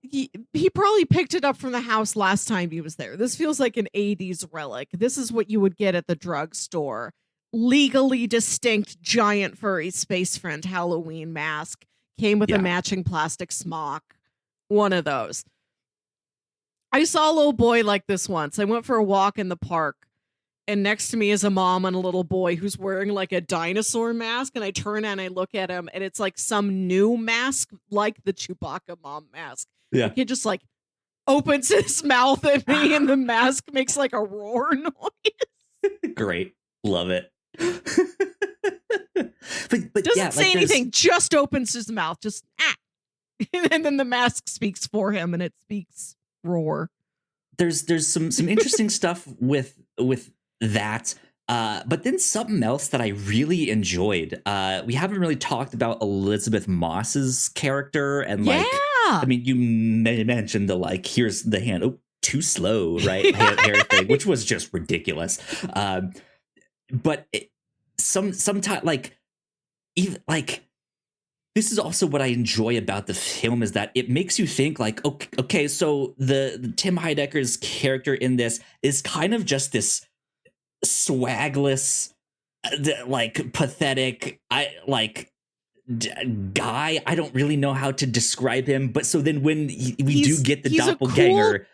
he probably picked it up from the house last time he was there. This feels like an 80s relic. This is what you would get at the drugstore. Legally distinct giant furry space friend Halloween mask, came with a matching plastic smock. One of those. I saw a little boy like this once. I went for a walk in the park, and next to me is a mom and a little boy who's wearing like a dinosaur mask. And I turn and I look at him, and it's like some new mask, like the Chewbacca mom mask. The Yeah. kid just like opens his mouth at me, and the mask makes like a roar noise. Great. Love it. but Doesn't yeah, say anything, just opens his mouth, just and then the mask speaks for him, and it speaks roar. There's some interesting stuff with that. But then something else that I really enjoyed. We haven't really talked about Elizabeth Moss's character, and like, I mean, you mentioned the like, here's the hand, oh, too slow, right? hair thing, which was just ridiculous. But sometimes like, even like, this is also what I enjoy about the film, is that it makes you think like, okay, so the Tim Heidecker's character in this is kind of just this swagless, like pathetic, guy. I don't really know how to describe him, but so then when we do get the doppelganger,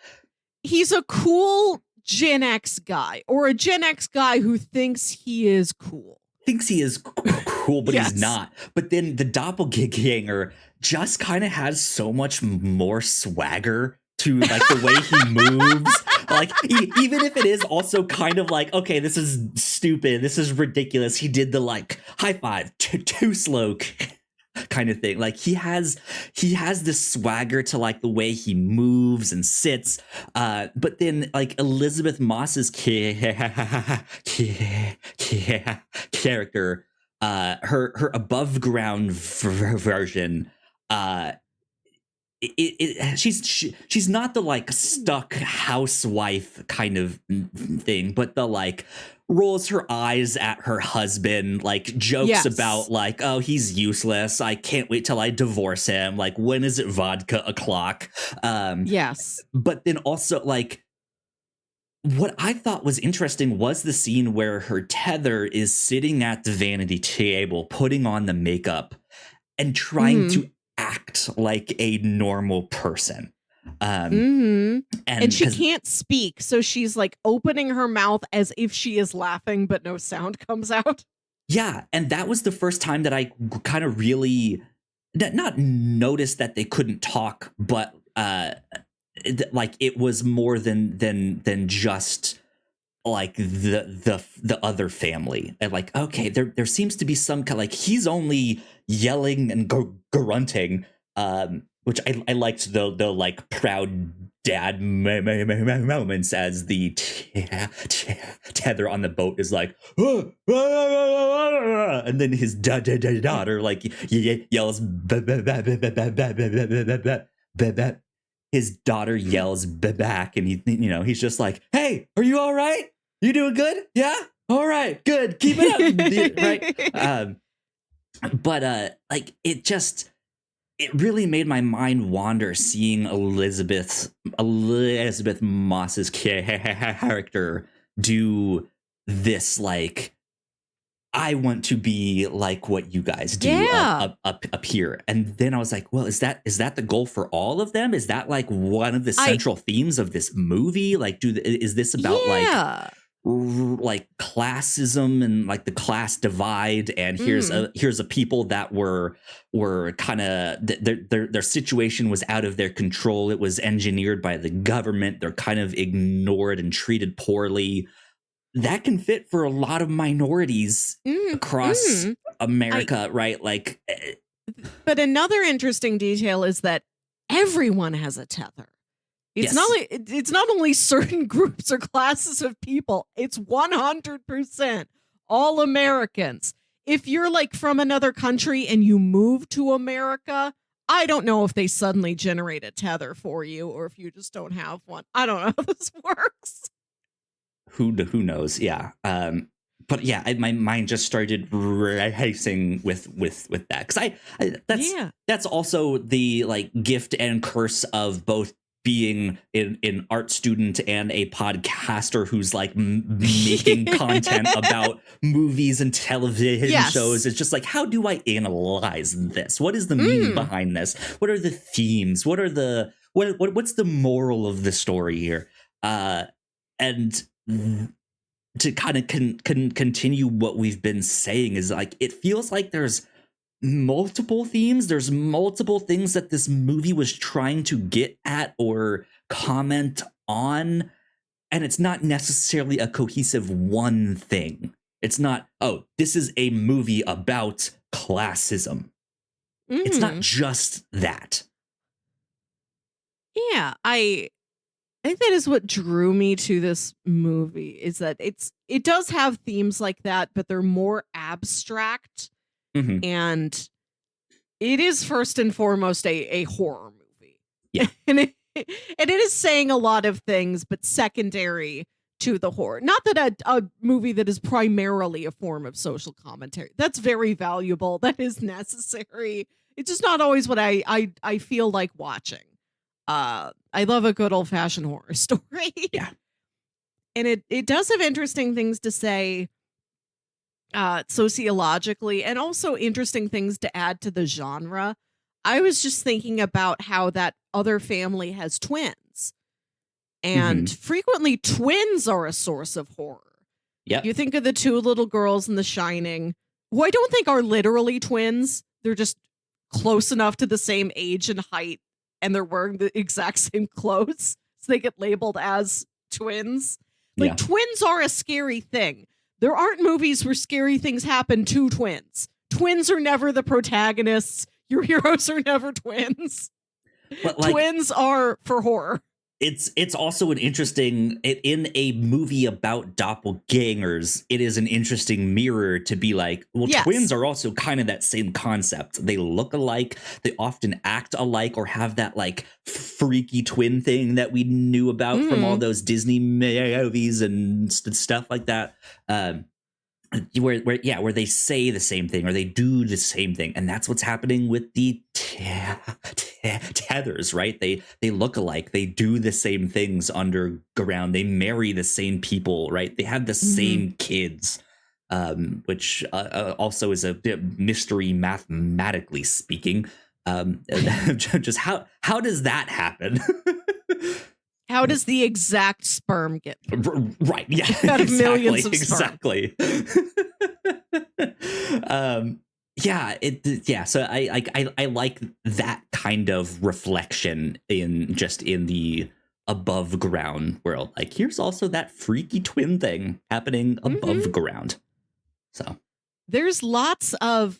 he's a cool Gen X guy, or a Gen X guy who thinks he is cool. Thinks he is cool, but he's not. But then the doppelganger just kind of has so much more swagger to like the way he moves. Like, even if it is also kind of like, okay, this is stupid, this is ridiculous. He did the like high five, too slow kind of thing. Like he has this swagger to like the way he moves and sits. But then like Elizabeth Moss's character, her above ground version, she's not the like stuck housewife kind of thing, but the like rolls her eyes at her husband, like jokes about like, oh, he's useless, I can't wait till I divorce him, like when is it vodka o'clock? But then also like, what I thought was interesting was the scene where her tether is sitting at the vanity table putting on the makeup and trying to act like a normal person. And she can't speak, so she's like opening her mouth as if she is laughing, but no sound comes out. Yeah, and that was the first time that I kind of really not noticed that they couldn't talk, but like it was more than just like the other family. And like, okay, there seems to be some kind of like, he's only yelling and grunting, which I liked the like proud dad moments as the tether on the boat is like, and then his daughter like yells, his daughter yells back, and he's just like, hey, are you all right? You doing good? Yeah, all right, good, keep it up. Right. But like it really made my mind wander seeing Elizabeth Moss's character do this, like, I want to be like what you guys do up here. And then I was like, well, is that the goal for all of them? Is that like one of the central themes of this movie? Like, is this about like classism and like the class divide? And here's a people that were kind of their situation was out of their control. It was engineered by the government. They're kind of ignored and treated poorly. That can fit for a lot of minorities across America, right? Like, but another interesting detail is that everyone has a tether. It's not only certain groups or classes of people. It's 100% all Americans. If you're like from another country and you move to America, I don't know if they suddenly generate a tether for you or if you just don't have one. I don't know how this works. Who knows? Yeah. But yeah, my mind just started racing with that, because that's also the like gift and curse of both being an art student and a podcaster who's like making content about movies and television shows. It's just like, how do I analyze this? What is the meaning behind this? What are the themes? What are the what's the moral of the story here? And to kind of continue what we've been saying is like, it feels like there's multiple themes. There's multiple things that this movie was trying to get at or comment on. And it's not necessarily a cohesive one thing. It's not, oh, this is a movie about classism. It's not just that. Yeah, I think that is what drew me to this movie, is that it does have themes like that, but they're more abstract. Mm-hmm. And it is first and foremost a horror movie. Yeah. and it is saying a lot of things, but secondary to the horror. Not that a movie that is primarily a form of social commentary. That's very valuable. That is necessary. It's just not always what I feel like watching. I love a good old-fashioned horror story. Yeah. And it does have interesting things to say sociologically, and also interesting things to add to the genre. I was just thinking about how that other family has twins. And frequently twins are a source of horror. Yeah. You think of the two little girls in The Shining, who I don't think are literally twins. They're just close enough to the same age and height, and they're wearing the exact same clothes, so they get labeled as twins. Like, twins are a scary thing. There aren't movies where scary things happen to twins. Twins are never the protagonists. Your heroes are never twins. But like, twins are for horror. It's also an interesting, in a movie about doppelgangers, it is an interesting mirror to be like, well, Yes. Twins are also kind of that same concept. They look alike. They often act alike, or have that like freaky twin thing that we knew about from all those Disney movies and stuff like that. Where they say the same thing or they do the same thing, and that's what's happening with the tethers, right? They look alike, they do the same things underground, they marry the same people, right? They have the same kids, which also is a mystery mathematically speaking. Just how does that happen? How does the exact sperm get right? Yeah, out of millions of sperm? Exactly. So I like that kind of reflection in the above ground world. Like, here's also that freaky twin thing happening above ground. So there's lots of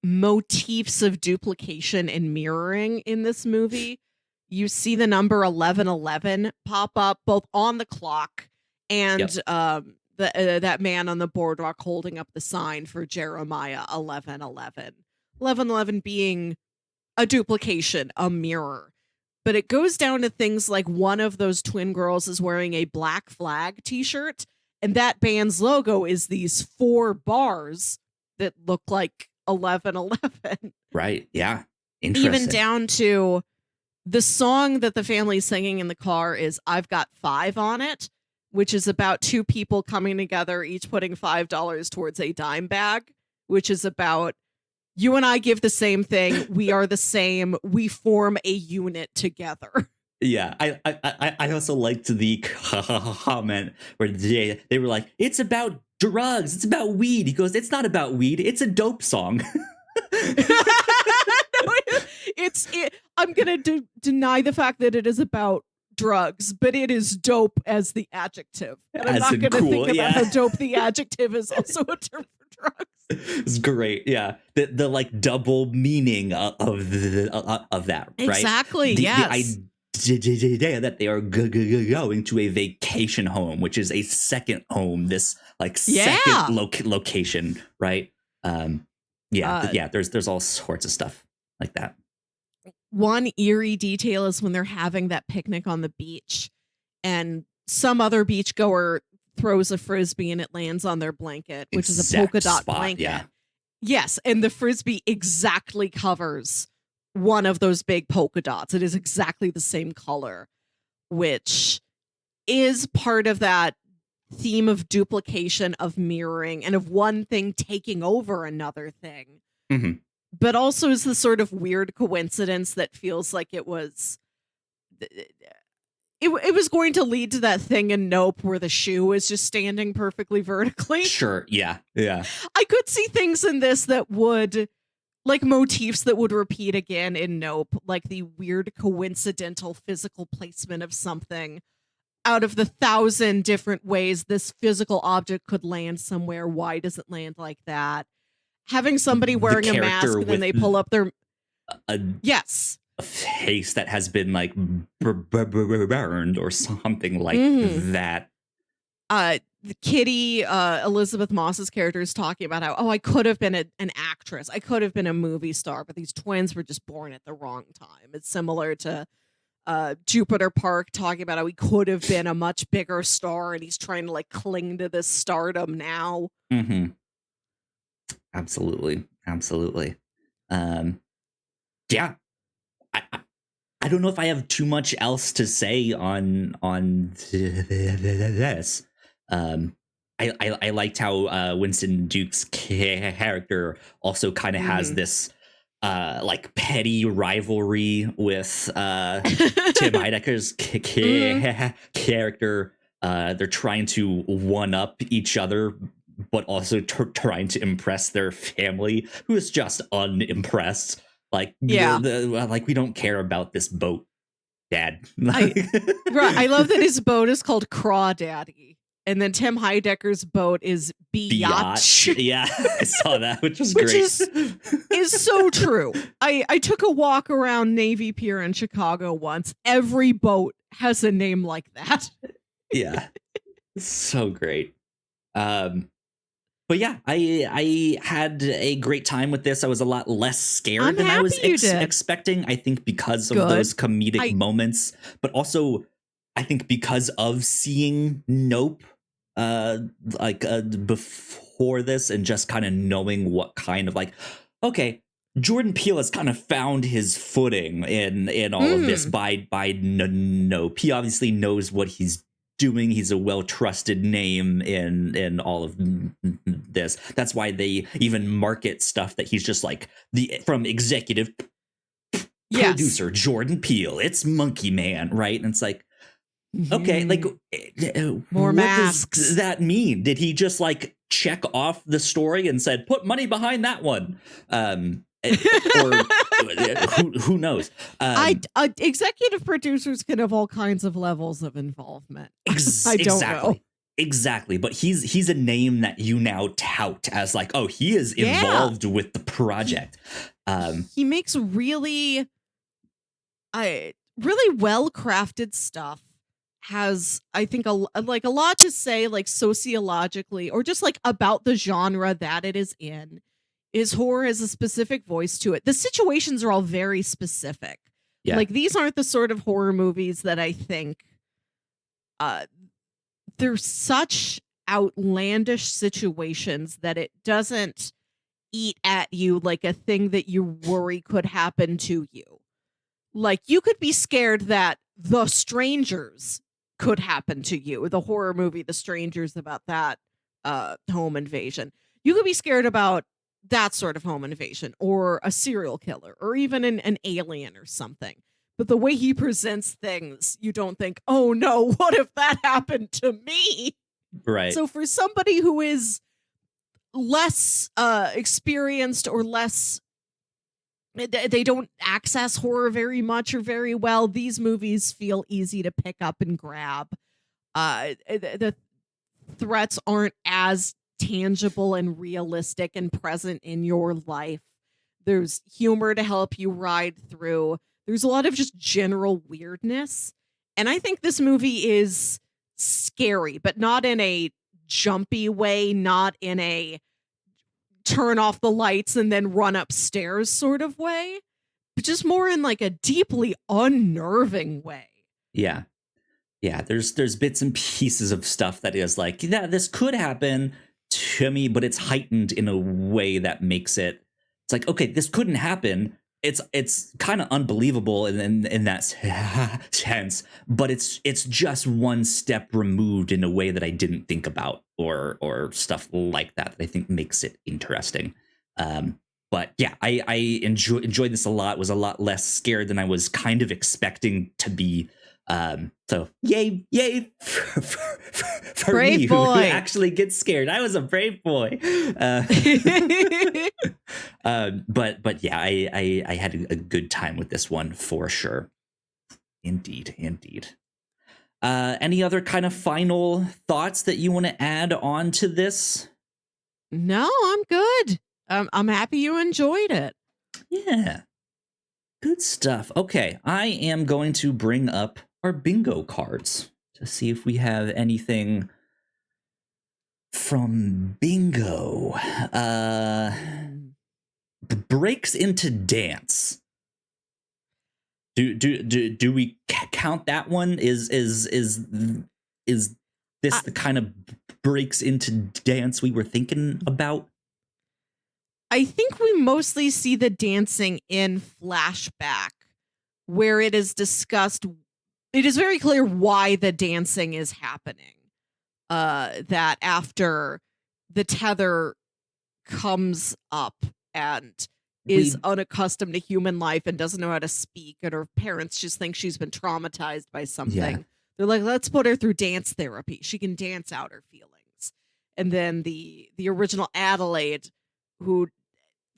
motifs of duplication and mirroring in this movie. You see the number 1111 pop up both on the clock and that man on the boardwalk holding up the sign for Jeremiah 1111. 1111 being a duplication, a mirror. But it goes down to things like one of those twin girls is wearing a Black Flag t-shirt, and that band's logo is these 4 bars that look like 1111. Right, yeah. Interesting. Even down to the song that the family's singing in the car is I've Got 5 on it, which is about 2 people coming together, each putting $5 towards a dime bag, which is about you and I give the same thing. We are the same. We form a unit together. Yeah, I also liked the comment where they were like, it's about drugs. It's about weed. He goes, it's not about weed. It's a dope song. I'm going to deny the fact that it is about drugs, but it is dope as the adjective. And I'm not going to think about how dope the adjective is also a term for drugs. It's great. Yeah. The like double meaning of that, right? Exactly. Yes. The idea that they are going to a vacation home, which is a second home, this like second location, right? There's all sorts of stuff like that. One eerie detail is when they're having that picnic on the beach and some other beachgoer throws a frisbee and it lands on their blanket, which is a polka dot blanket. Yeah. Yes, and the frisbee exactly covers one of those big polka dots. It is exactly the same color, which is part of that theme of duplication, of mirroring, and of one thing taking over another thing. But also is the sort of weird coincidence that feels like it was it was going to lead to that thing in Nope where the shoe is just standing perfectly vertically. Sure. Yeah. I could see things in this that would, like motifs that would repeat again in Nope, like the weird coincidental physical placement of something out of the 1,000 different ways this physical object could land somewhere. Why does it land like that? Having somebody wearing a mask and then they pull up their a yes. a face that has been like burned or something like that. The Kitty, Elizabeth Moss's character is talking about how, I could have been an actress. I could have been a movie star, but these twins were just born at the wrong time. It's similar to Jupiter Park talking about how he could have been a much bigger star and he's trying to like cling to this stardom now. Mm-hmm. Absolutely. Yeah. I don't know if I have too much else to say on this. I liked how Winston Duke's character also kind of has this like petty rivalry with Tim Heidecker's character. They're trying to one up each other, but also trying to impress their family, who is just unimpressed. Like, like we don't care about this boat, Dad. I love that his boat is called Crawdaddy. And then Tim Heidecker's boat is Biatch. Yeah, I saw that, which was great. Is so true. I took a walk around Navy Pier in Chicago once. Every boat has a name like that. Yeah, so great. But yeah, I had a great time with this. I was a lot less scared than I was expecting. I think because of those comedic moments, but also I think because of seeing Nope before this and just kind of knowing what kind of like, okay, Jordan Peele has kind of found his footing in all of this by Nope. He obviously knows what he's doing. He's a well-trusted name in all of this. That's why they even market stuff that he's just like from executive producer Jordan Peele. It's Monkey Man, right? And it's like, okay, like more masks. What does that mean? Did he just like check off the story and said, put money behind that one? Or who knows? Executive producers can have all kinds of levels of involvement. I don't know. Exactly. But he's a name that you now tout as like, oh, he is involved with the project. He makes really well-crafted stuff. Has, I think, a lot to say, like sociologically or just like about the genre that it is in. Is horror has a specific voice to it. The situations are all very specific. Yeah. Like these aren't the sort of horror movies that I think they're such outlandish situations that it doesn't eat at you like a thing that you worry could happen to you. Like you could be scared that The Strangers could happen to you. The horror movie The Strangers, about that home invasion. You could be scared about that sort of home invasion or a serial killer or even an alien or something. But the way he presents things, you don't think, oh no, what if that happened to me? Right. So for somebody who is less experienced or less, they don't access horror very much or very well, these movies feel easy to pick up and grab. The threats aren't as tangible and realistic and present in your life. There's humor to help you ride through. There's a lot of just general weirdness. And I think this movie is scary, but not in a jumpy way, not in a turn off the lights and then run upstairs sort of way, but just more in like a deeply unnerving way. Yeah. Yeah, there's bits and pieces of stuff that is like, yeah, this could happen to me, but it's heightened in a way that makes it's like, okay, this couldn't happen. It's kind of unbelievable in that sense, but it's just one step removed in a way that I didn't think about or stuff like that I think makes it interesting. But But yeah, I enjoyed this a lot. Was a lot less scared than I was kind of expecting to be. So yay for Brave me boy. who actually gets scared. I was a brave boy. But yeah, I had a good time with this one for sure. Indeed. Any other kind of final thoughts that you want to add on to this? No, I'm good. I'm happy you enjoyed it. Yeah. Good stuff. Okay, I am going to bring up our bingo cards to see if we have anything from bingo. Breaks into dance. Do we count that one? Is this the kind of breaks into dance we were thinking about? I think we mostly see the dancing in flashback, where it is discussed. It is very clear why the dancing is happening. That after the tether comes up and is unaccustomed to human life and doesn't know how to speak, and her parents just think she's been traumatized by something. Yeah. They're like, let's put her through dance therapy. She can dance out her feelings. And then the original Adelaide, who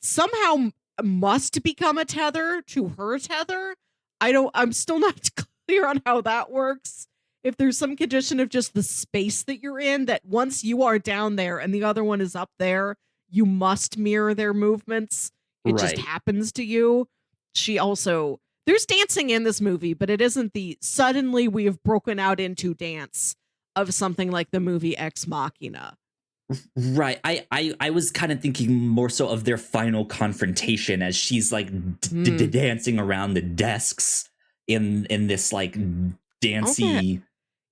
somehow must become a tether to her tether. I'm still not clear on how that works. If there's some condition of just the space that you're in, that once you are down there and the other one is up there, you must mirror their movements. It just happens to you. There's dancing in this movie, but it isn't the suddenly we have broken out into dance of something like the movie Ex Machina. Right. I was kind of thinking more so of their final confrontation as she's like dancing around the desks in this like dancey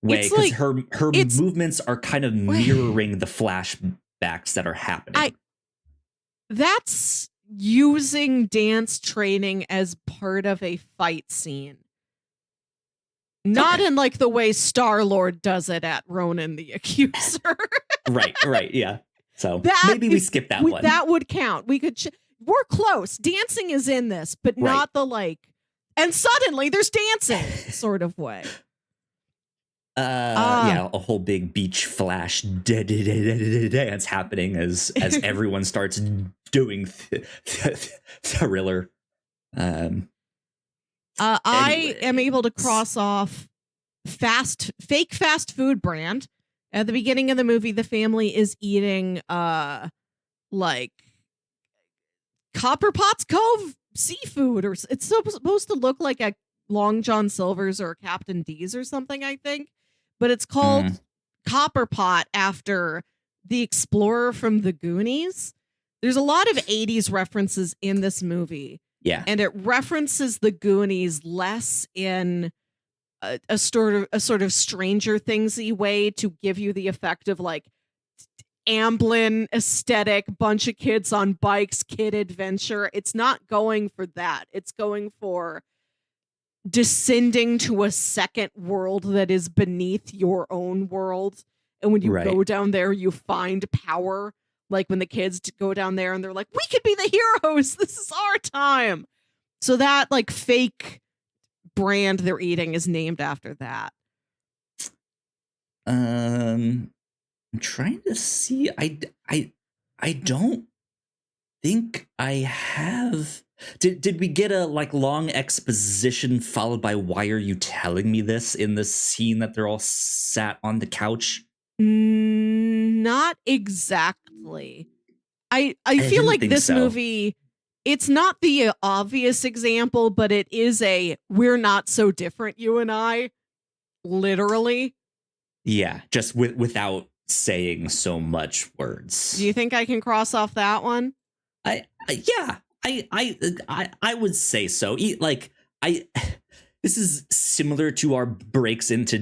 way, because like, her movements are kind of mirroring the flashbacks that are happening. That's using dance training as part of a fight scene. Not in like the way Star-Lord does it at Ronan the Accuser. Right, yeah. So maybe we skip that one. That would count. We could. We're close. Dancing is in this, but not the like. And suddenly there's dancing sort of way. Yeah, a whole big beach flash dance happening as everyone starts doing thriller. I am able to cross off fake fast food brand. At the beginning of the movie, the family is eating like Copper Potts Cove seafood, or it's supposed to look like a Long John Silver's or Captain D's or something, I think. But it's called Copper Pot after the explorer from the Goonies. There's a lot of 80s references in this movie. Yeah. And it references the Goonies less in a sort of Stranger Things-y way to give you the effect of like Amblin aesthetic, bunch of kids on bikes, kid adventure. It's not going for that. It's going for descending to a second world that is beneath your own world. And when you go down there, you find power. Like when the kids go down there and they're like, we could be the heroes. This is our time. So that like fake brand they're eating is named after that. I'm trying to see. I don't think I have. Did we get a like long exposition followed by why are you telling me this in the scene that they're all sat on the couch? Not exactly. I feel like this movie, it's not the obvious example, but it is a we're not so different, you and I, literally. Yeah, just without saying so much words. Do you think I can cross off that one? Yeah. I would say so. This is similar to our breaks into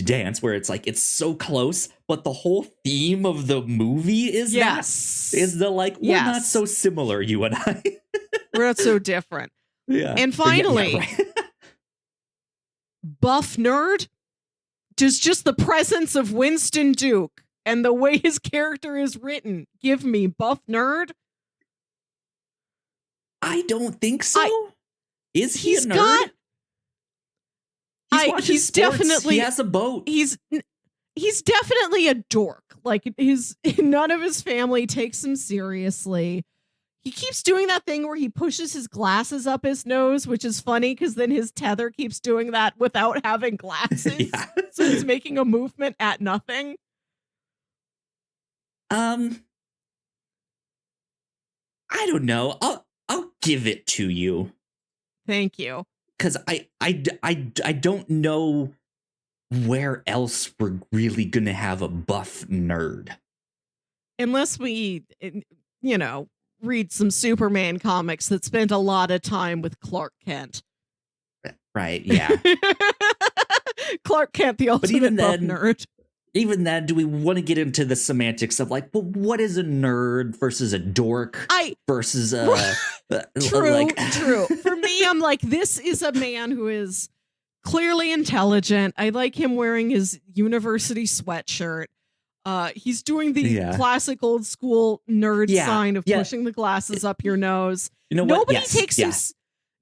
dance, where it's like it's so close, but the whole theme of the movie is we're not so similar, you and I. We're not so different. Yeah. And finally, buff nerd. Does just the presence of Winston Duke and the way his character is written give me buff nerd? I don't think so. Is he a he's nerd? got- Watching he's sports. definitely- He has a boat. He's definitely a dork. Like, none of his family takes him seriously. He keeps doing that thing where he pushes his glasses up his nose, which is funny because then his tether keeps doing that without having glasses. Yeah. So he's making a movement at nothing. I don't know. I'll give it to you. Thank you. Because I don't know where else we're really gonna have a buff nerd. Unless we, read some Superman comics that spent a lot of time with Clark Kent. Right, yeah. Clark Kent, the ultimate even buff then- nerd. Even then, do we want to get into the semantics of like, well, what is a nerd versus a dork versus True. For me, I'm like, this is a man who is clearly intelligent. I like him wearing his university sweatshirt. He's doing the classic old school nerd sign of pushing the glasses up your nose. You know Nobody what? takes him.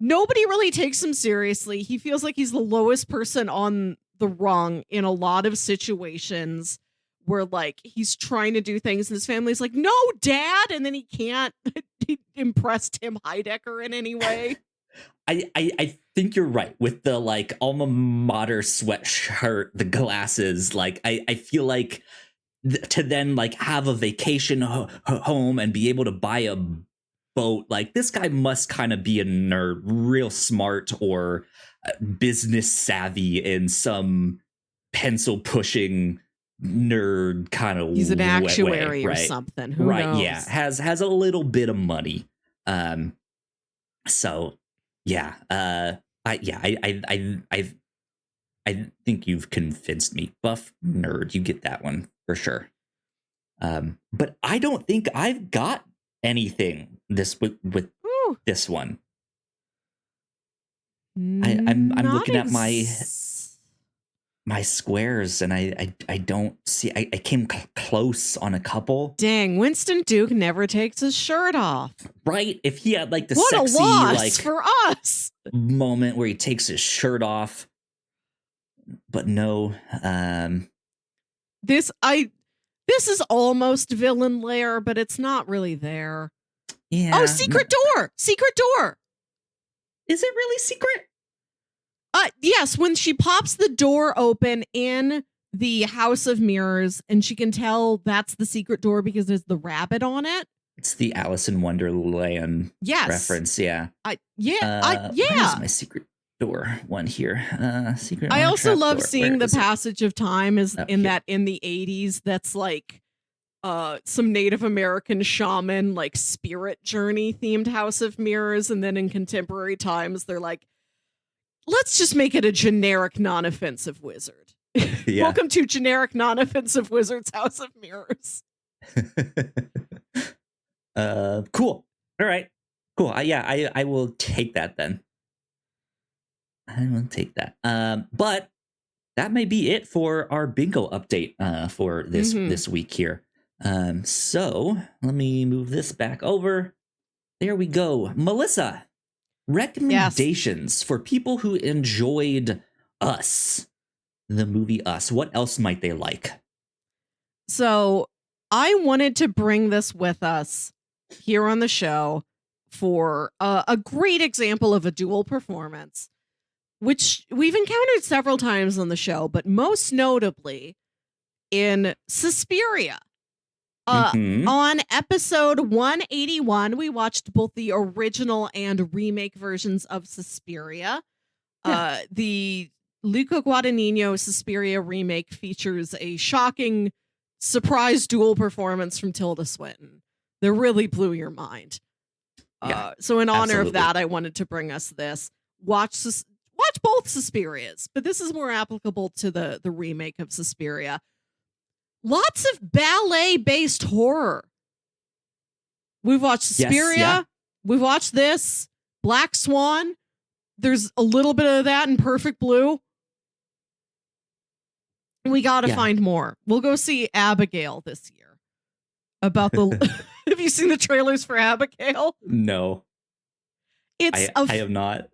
Nobody really takes him seriously. He feels like he's the lowest person on the rung in a lot of situations where like he's trying to do things and his family's like, no, Dad, and then he can't impress Tim Heidecker in any way. I think you're right with the like alma mater sweatshirt, the glasses. Like I feel like to then like have a vacation home and be able to buy a boat, like this guy must kind of be a nerd, real smart or business savvy in some pencil pushing nerd kind of he's an actuary way, or right? something. Who knows? Yeah, has a little bit of money. So yeah, I think you've convinced me. Buff nerd, you get that one for sure. But I don't think I've got anything with this one. I'm looking at my squares and I don't see. I came close on a couple. Dang, Winston Duke never takes his shirt off. Right? If he had like the what sexy a loss like for us moment where he takes his shirt off, but no. This is almost villain lair, but it's not really there. Yeah. Oh, secret door. Is it really secret? Yes, when she pops the door open in the House of Mirrors and she can tell that's the secret door because there's the rabbit on it. It's the Alice in Wonderland reference, yeah. Yeah. Where's my secret door one here? Secret. I also love door. seeing the Where is it? passage of time in the 80s that's like some Native American shaman like spirit journey themed House of Mirrors, and then in contemporary times they're like, let's just make it a generic non-offensive wizard. Yeah. Welcome to generic non-offensive wizard's House of Mirrors. Cool. All right. Cool. I will take that then. I will take that. But that may be it for our bingo update for this week here. So let me move this back over. There we go. Melissa, recommendations for people who enjoyed Us, the movie Us. What else might they like? So I wanted to bring this with us here on the show for a great example of a dual performance, which we've encountered several times on the show, but most notably in Suspiria. On episode 181, we watched both the original and remake versions of Suspiria. The Luca Guadagnino Suspiria remake features a shocking surprise dual performance from Tilda Swinton that really blew your mind. So in honor of that, I wanted to bring us this. Watch both Suspirias, but this is more applicable to the remake of Suspiria. Lots of ballet-based horror. We've watched Suspiria. Yes, yeah. We've watched this. Black Swan. There's a little bit of that in Perfect Blue. We got to find more. We'll go see Abigail this year. About the... Have you seen the trailers for Abigail? No. It's I have not.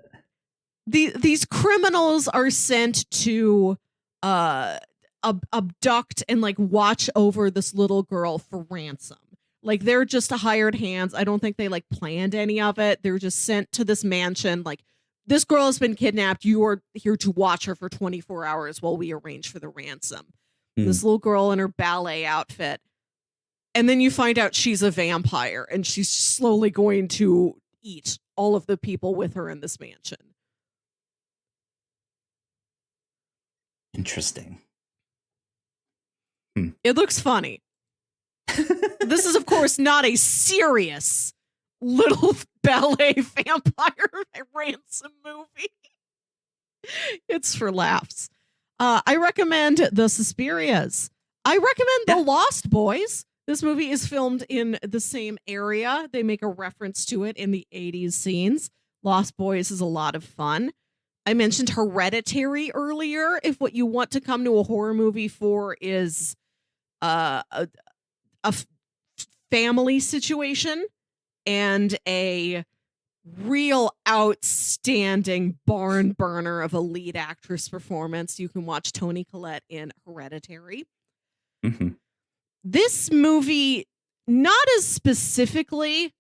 These criminals are sent to abduct and like watch over this little girl for ransom. Like they're just hired hands. I don't think they like planned any of it. They're just sent to this mansion. Like, this girl has been kidnapped. You are here to watch her for 24 hours while we arrange for the ransom. This little girl in her ballet outfit. And then you find out she's a vampire and she's slowly going to eat all of the people with her in this mansion. Interesting. It looks funny. This is, of course, not a serious little ballet vampire ransom movie. It's for laughs. I recommend The Suspirias. I recommend The Lost Boys. This movie is filmed in the same area. They make a reference to it in the 80s scenes. Lost Boys is a lot of fun. I mentioned Hereditary earlier. If what you want to come to a horror movie for is a family situation and a real outstanding barn burner of a lead actress performance, you can watch Toni Collette in Hereditary. Mm-hmm. This movie, not as specifically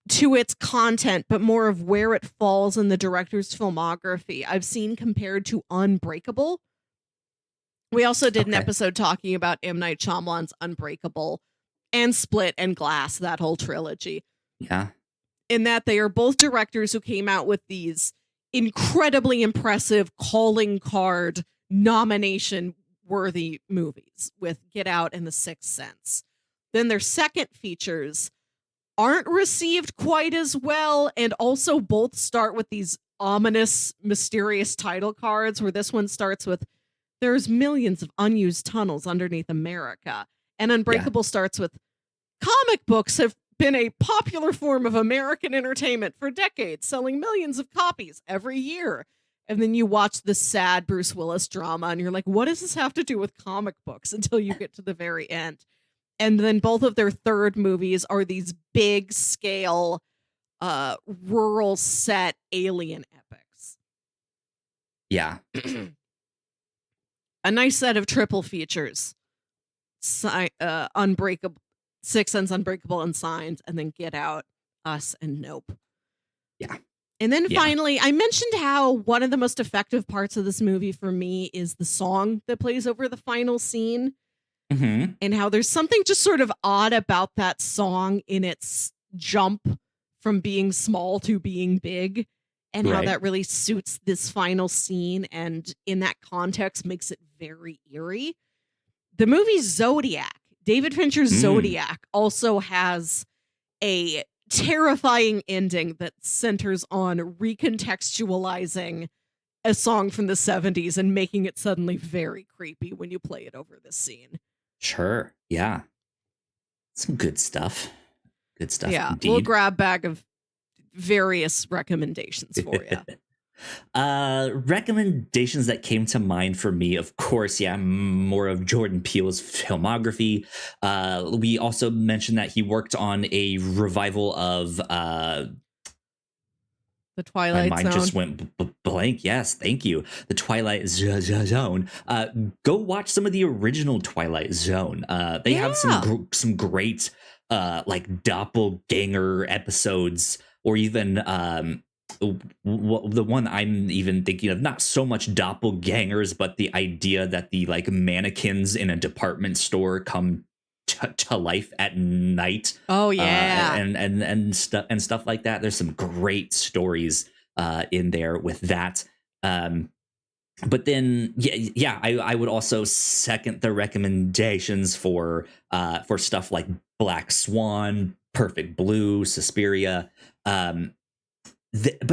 to its content, but more of where it falls in the director's filmography, I've seen compared to Unbreakable. We also did an episode talking about M. Night Shyamalan's Unbreakable and Split and Glass, that whole trilogy. Yeah. In that they are both directors who came out with these incredibly impressive calling card nomination worthy movies with Get Out and The Sixth Sense. Then their second features aren't received quite as well, and also both start with these ominous, mysterious title cards, where this one starts with "There's millions of unused tunnels underneath America," and Unbreakable starts with "Comic books have been a popular form of American entertainment for decades, selling millions of copies every year." And then you watch the sad Bruce Willis drama and you're like, what does this have to do with comic books, until you get to the very end. And then both of their third movies are these big scale, rural set alien epics. Yeah. A nice set of triple features. Unbreakable, Sixth Sense, Unbreakable, and Signs, and then Get Out, Us, and Nope. Yeah. And then finally, I mentioned how one of the most effective parts of this movie for me is the song that plays over the final scene. Mm-hmm. And how there's something just sort of odd about that song in its jump from being small to being big, and how that really suits this final scene, and in that context makes it very eerie. The movie Zodiac, David Fincher's Zodiac, also has a terrifying ending that centers on recontextualizing a song from the 70s and making it suddenly very creepy when you play it over this scene. Sure. Yeah. Some good stuff. Good stuff. Yeah. Indeed. We'll grab bag of various recommendations for you. Recommendations that came to mind for me, of course, more of Jordan Peele's filmography. We also mentioned that he worked on a revival of The Twilight Zone. My mind just went blank. Yes, thank you. The Twilight Zone. Go watch some of the original Twilight Zone. They have some great like doppelganger episodes, or even the one I'm even thinking of, not so much doppelgangers, but the idea that the like mannequins in a department store come to life at night. Oh yeah. And stuff like that. There's some great stories in there with that. But then I would also second the recommendations for stuff like Black Swan, Perfect Blue, Suspiria. But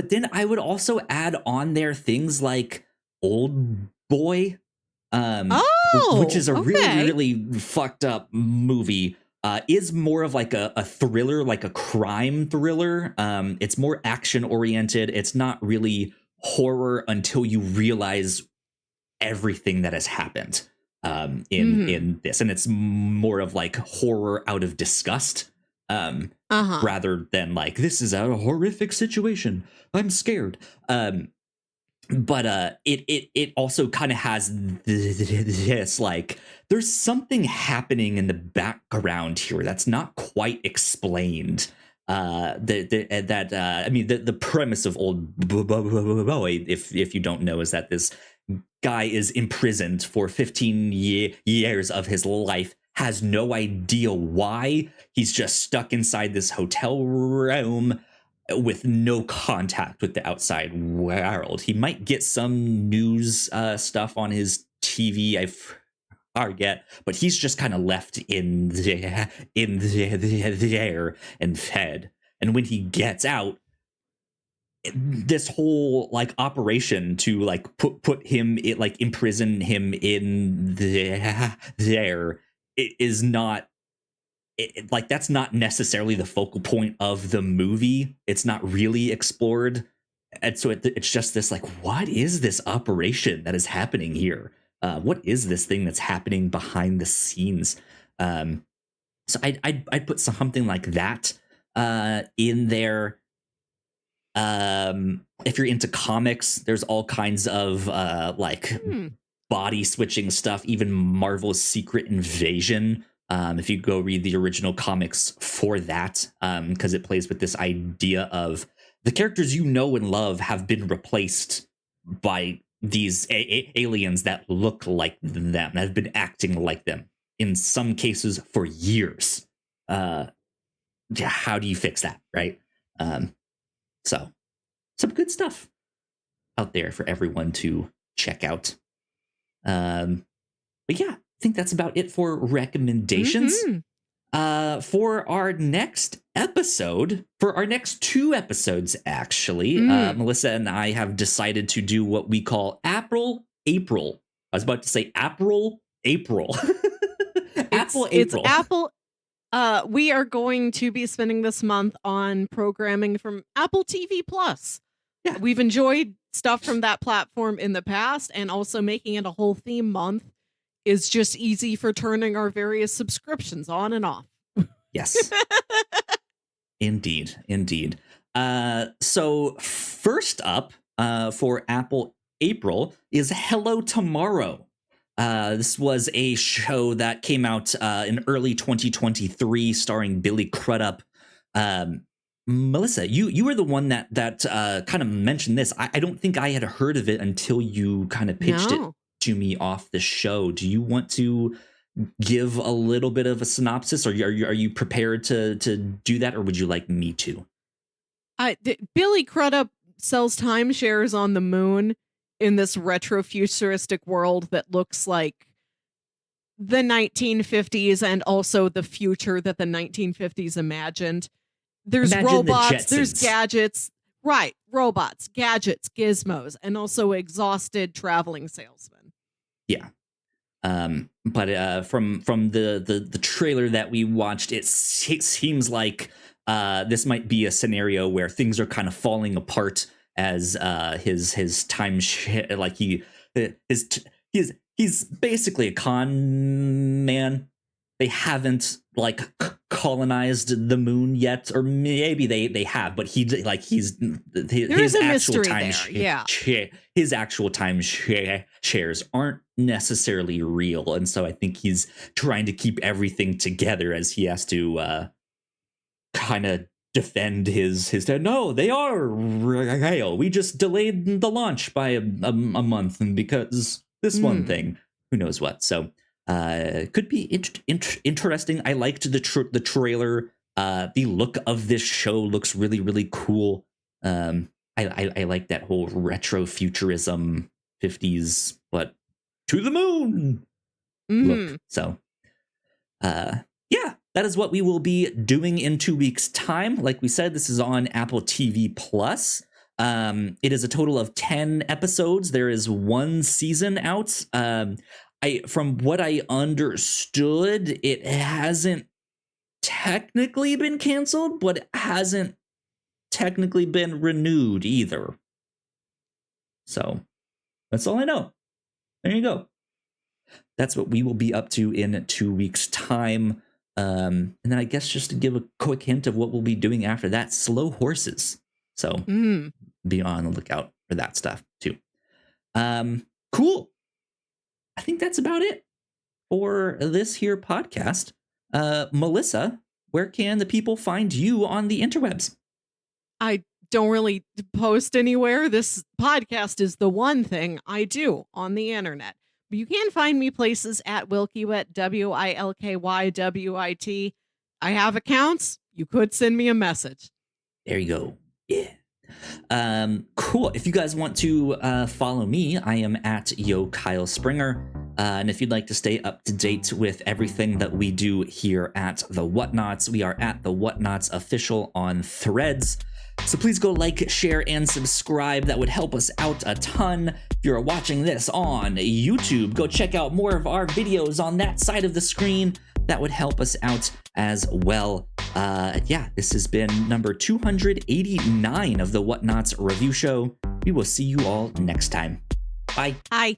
then I would also add on there things like Old Boy, which is a really fucked up movie. Is more of like a thriller, like a crime thriller. It's more action oriented. It's not really horror until you realize everything that has happened in this, and it's more of like horror out of disgust. Uh-huh. rather than like, this is a horrific situation, I'm scared. But it also kind of has this, like, there's something happening in the background here that's not quite explained. The premise of Old Boy, if you don't know, is that this guy is imprisoned for 15 years of his life, has no idea why. He's just stuck inside this hotel room with no contact with the outside world. He might get some news stuff on his TV, I forget, but he's just kind of left in there and fed. And when he gets out, this whole like operation to like put him like imprison him in there is not like, that's not necessarily the focal point of the movie. It's not really explored. And so it's just this like, what is this operation that is happening here? What is this thing that's happening behind the scenes? So I'd put something like that in there. If you're into comics, there's all kinds of body switching stuff, even Marvel's Secret Invasion. If you go read the original comics for that, because it plays with this idea of the characters you know and love have been replaced by these aliens that look like them, that have been acting like them, in some cases for years. How do you fix that, right? So some good stuff out there for everyone to check out. But yeah, I think that's about it for recommendations. For our next episode, for our next 2 episodes, actually, Melissa and I have decided to do what we call April. I was about to say April. April. It's Apple. We are going to be spending this month on programming from Apple TV Plus. Yeah. We've enjoyed stuff from that platform in the past, and also making it a whole theme month is just easy for turning our various subscriptions on and off. Yes. Indeed. So first up for Apple April is Hello Tomorrow. This was a show that came out in early 2023, starring Billy Crudup. Melissa, you were the one that kind of mentioned this. I don't think I had heard of it until you kind of pitched it to me off the show. Do you want to give a little bit of a synopsis, or are you prepared to do that, or would you like me to? Billy Crudup sells timeshares on the moon in this retro-futuristic world that looks like the 1950s and also the future that the 1950s imagined. There's robots, there's gadgets, right? Robots, gadgets, gizmos, and also exhausted traveling salesmen. Yeah. But from the trailer that we watched, it seems like this might be a scenario where things are kind of falling apart as his time like he's basically a con man. They haven't like colonized the moon yet, or maybe they have, but his actual time his actual time shares aren't necessarily real, and so I think he's trying to keep everything together as he has to kind of defend his dad. No, they are real. We just delayed the launch by a month, and because this one thing, who knows what. So could be interesting. I liked the trailer. The look of this show looks really, really cool. I like that whole retro futurism 50s, but to the moon look. So yeah, that is what we will be doing in 2 weeks' time. Like we said, this is on Apple TV Plus. It is a total of 10 episodes. There is 1 season out. From what I understood, it hasn't technically been canceled, but it hasn't technically been renewed either. So that's all I know. There you go. That's what we will be up to in 2 weeks' time. And then I guess just to give a quick hint of what we'll be doing after that, slow horses. So be on the lookout for that stuff too. Cool. I think that's about it for this here podcast. Melissa, where can the people find you on the interwebs? I don't really post anywhere. This podcast is the one thing I do on the internet. But you can find me places at Wilkywit, WILKYWIT. I have accounts. You could send me a message. There you go. Yeah. Cool. If you guys want to follow me, I am at Yo Kyle Springer. And if you'd like to stay up to date with everything that we do here at the Whatnauts, we are at the Whatnauts official on Threads. So please go like, share, and subscribe. That would help us out a ton. If you're watching this on YouTube, go check out more of our videos on that side of the screen. That would help us out as well. This has been number 289 of the Whatnauts review show. We will see you all next time. Bye. Hi.